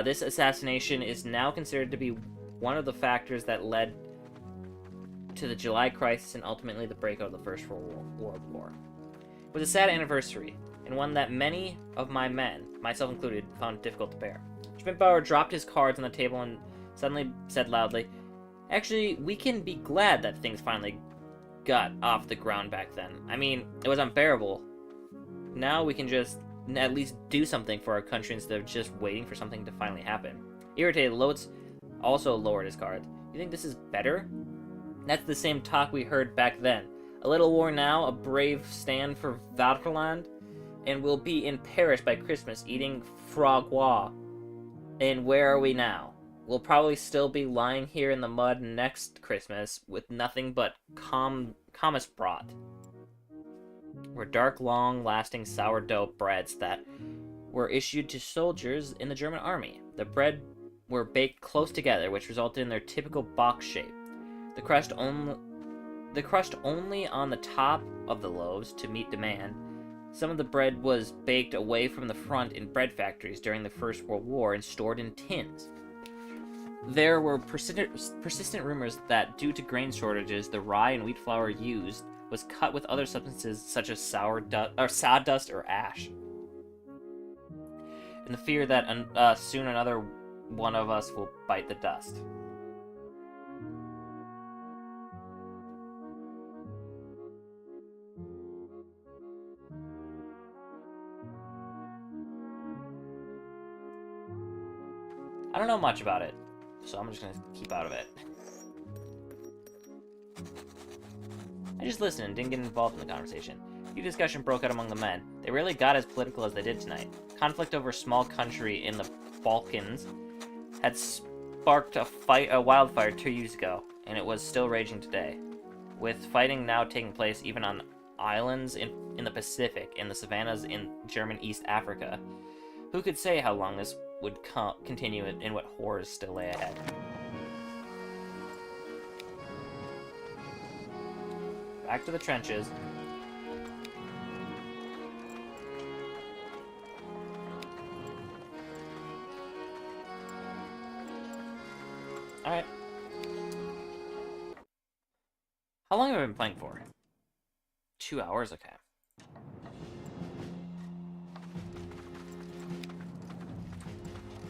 This assassination is now considered to be one of the factors that led to the July crisis and ultimately the breakout of the First World War. It was a sad anniversary, and one that many of my men, myself included, found difficult to bear. Schmidbauer dropped his cards on the table and suddenly said loudly, "Actually, we can be glad that things finally got off the ground back then. I mean, it was unbearable. Now we can just at least do something for our country instead of just waiting for something to finally happen." Irritated, Lotz also lowered his cards. "You think this is better?" "That's the same talk we heard back then. A little war now, a brave stand for Vaterland, and we'll be in Paris by Christmas eating frogois. And where are we now? We'll probably still be lying here in the mud next Christmas with nothing but Kommissbrot, were dark, long-lasting sourdough breads that were issued to soldiers in the German army. The bread were baked close together, which resulted in their typical box shape. The crust only on the top of the loaves to meet demand. Some of the bread was baked away from the front in bread factories during the First World War and stored in tins. There were persistent rumors that due to grain shortages, the rye and wheat flour used was cut with other substances such as sawdust or ash. And the fear that soon another one of us will bite the dust. I don't know much about it, so I'm just gonna keep out of it. I just listened and didn't get involved in the conversation. A few discussion broke out among the men. They rarely got as political as they did tonight. Conflict over a small country in the Balkans had sparked a wildfire 2 years ago, and it was still raging today. With fighting now taking place even on islands in the Pacific and the savannas in German East Africa, who could say how long this would continue and what horrors still lay ahead? Back to the trenches. Alright. How long have I been playing for? 2 hours? Okay.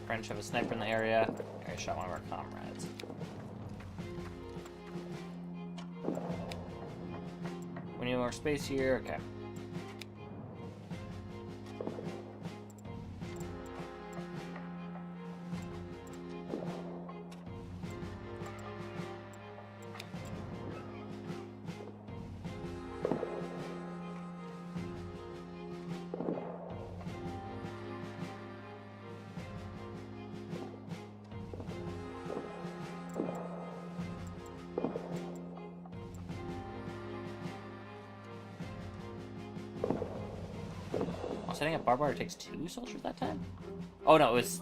French have a sniper in the area. I shot one of our comrades. We need more space here. Okay. setting up barbed wire takes 2 soldiers that time? Oh no, it was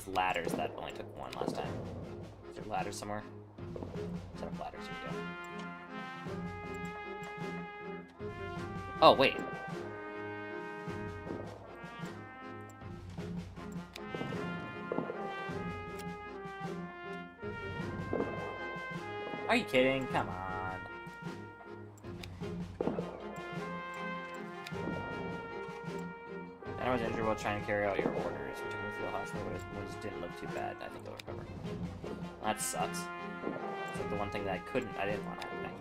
ladders that only took 1 last time. Is there ladders somewhere? Set up ladders, here we go. Oh, wait. Are you kidding? Come on. I was injured while trying to carry out your orders. We took him to the hospital, but his wounds didn't look too bad. I think he'll recover. That sucks. It's like the one thing that I didn't want happening.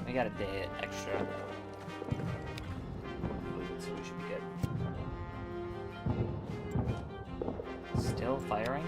We got a day extra. So we should be good. Still firing?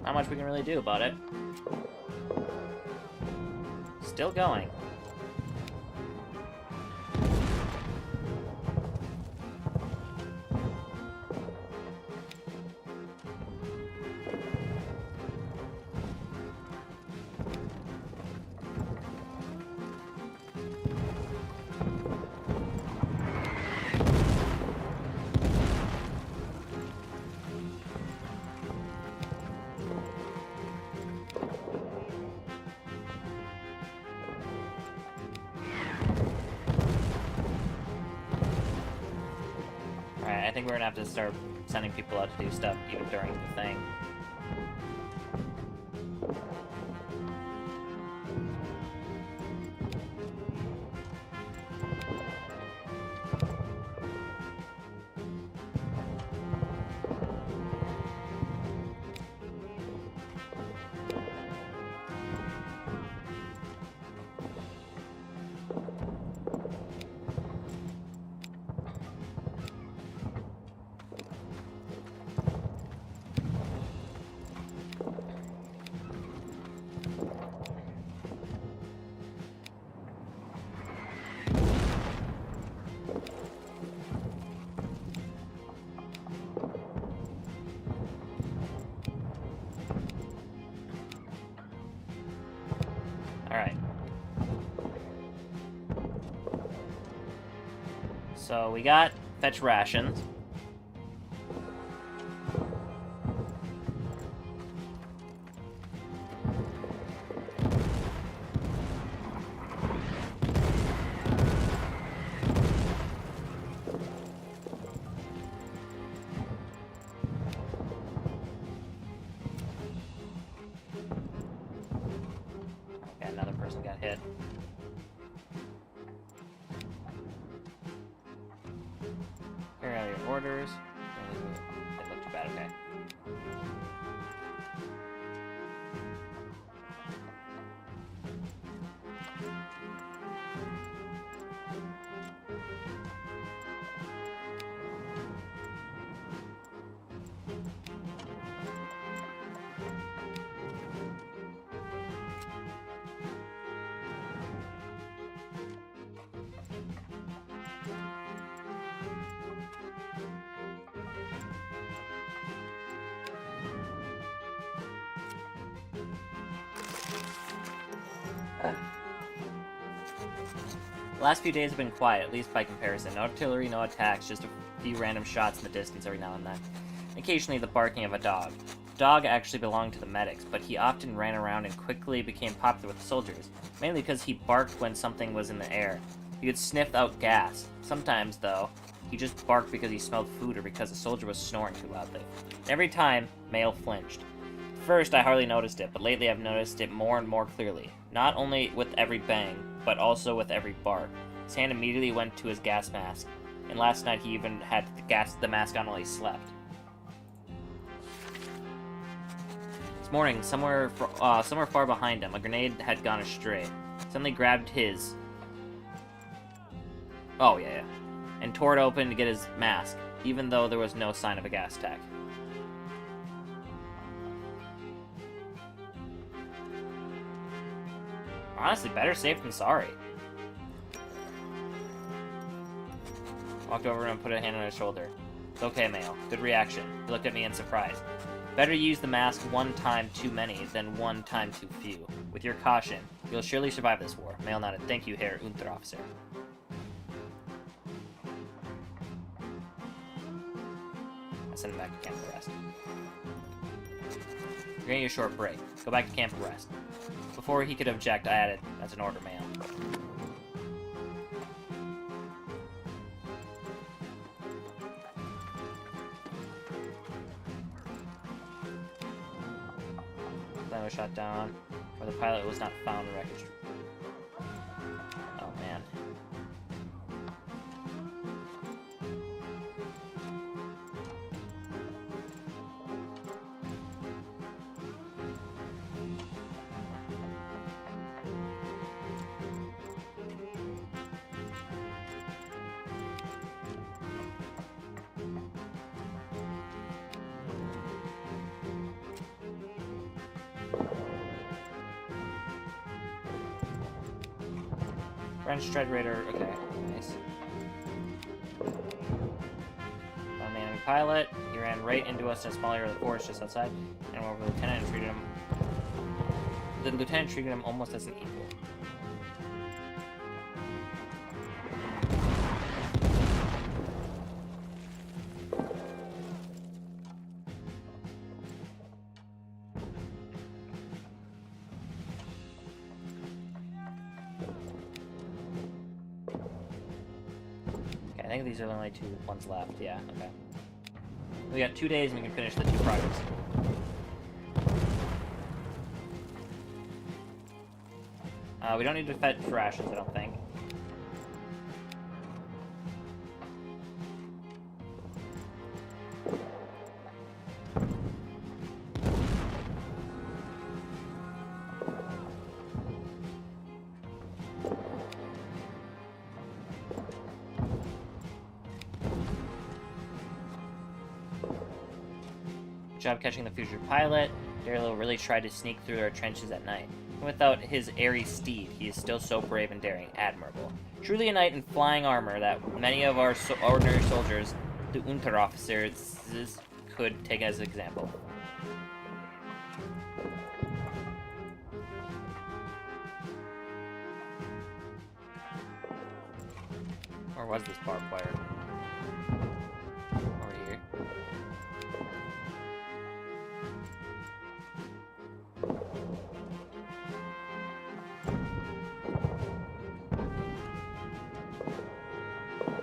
Not much we can really do about it. Still going. I think we're gonna have to start sending people out to do stuff even during the thing. Alright. So we got fetch rations. Okay, another person got hit. Here are your orders. They look too bad, okay. The last few days have been quiet, at least by comparison. No artillery, no attacks, just a few random shots in the distance every now and then. Occasionally the barking of a dog. The dog actually belonged to the medics, but he often ran around and quickly became popular with the soldiers, mainly because he barked when something was in the air. He could sniff out gas. Sometimes, though, he just barked because he smelled food or because a soldier was snoring too loudly. Every time, Mael flinched. At first, I hardly noticed it, but lately I've noticed it more and more clearly. Not only with every bang, but also with every bark. His hand immediately went to his gas mask, and last night he even had the mask on while he slept. This morning, somewhere far behind him, a grenade had gone astray. Suddenly grabbed his... Oh, yeah. And tore it open to get his mask, even though there was no sign of a gas attack. Honestly, better safe than sorry. Walked over and put a hand on his shoulder. It's okay, Mael. Good reaction. He looked at me in surprise. Better use the mask one time too many than one time too few. With your caution, you'll surely survive this war. Mael nodded. Thank you, Herr Unterofficer. I sent him back to camp to rest. You're getting a short break. Go back to camp and rest. Before he could object, I added, "That's an order, Mael." Plane was shot down, where the pilot was not found in wreckage. Oh, man. French Tread Raider, okay, nice. Found the enemy pilot. He ran right into us in a small area of the forest just outside, and went over the lieutenant and treated him. The lieutenant treated him almost as an equal. I think these are the only two ones left. Yeah, okay. We got 2 days and we can finish the 2 projects. We don't need to fetch rations, I don't think. Good job catching the fugitive pilot. Darilo really tried to sneak through our trenches at night. And without his airy steed, he is still so brave and daring. Admirable. Truly a knight in flying armor that many of our ordinary soldiers, the Unterofficers, could take as an example. Or was this barbed wire? Over here.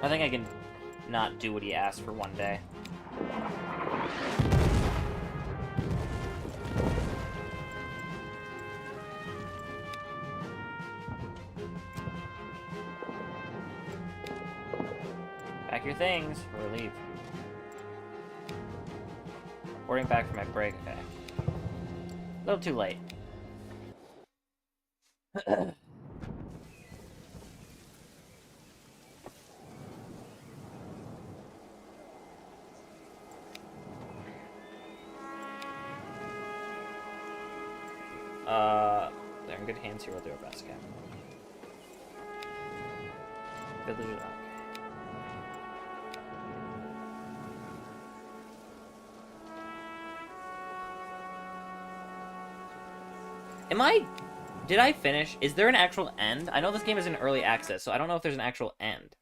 I think I can not do what he asked for one day. Pack your things, or leave. Boarding back for my break, okay. A little too late. They're in good hands here. We'll do our best, Captain. Good loot. Okay. Am I Did I finish? Is there an actual end? I know this game is in early access, so I don't know if there's an actual end.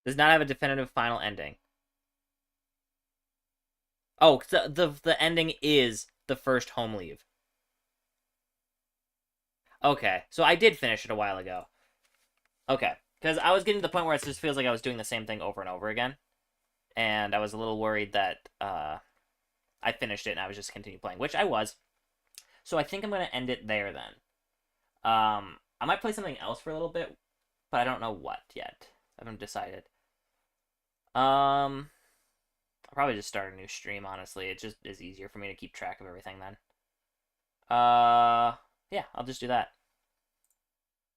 Does not have a definitive final ending. Oh, the ending is the first home leave. Okay, so I did finish it a while ago. Okay, because I was getting to the point where it just feels like I was doing the same thing over and over again, and I was a little worried that I finished it and I was just continue playing, which I was. So I think I'm gonna end it there then. I might play something else for a little bit, but I don't know what yet. I haven't decided. I'll probably just start a new stream. Honestly, it just is easier for me to keep track of everything then. Yeah, I'll just do that.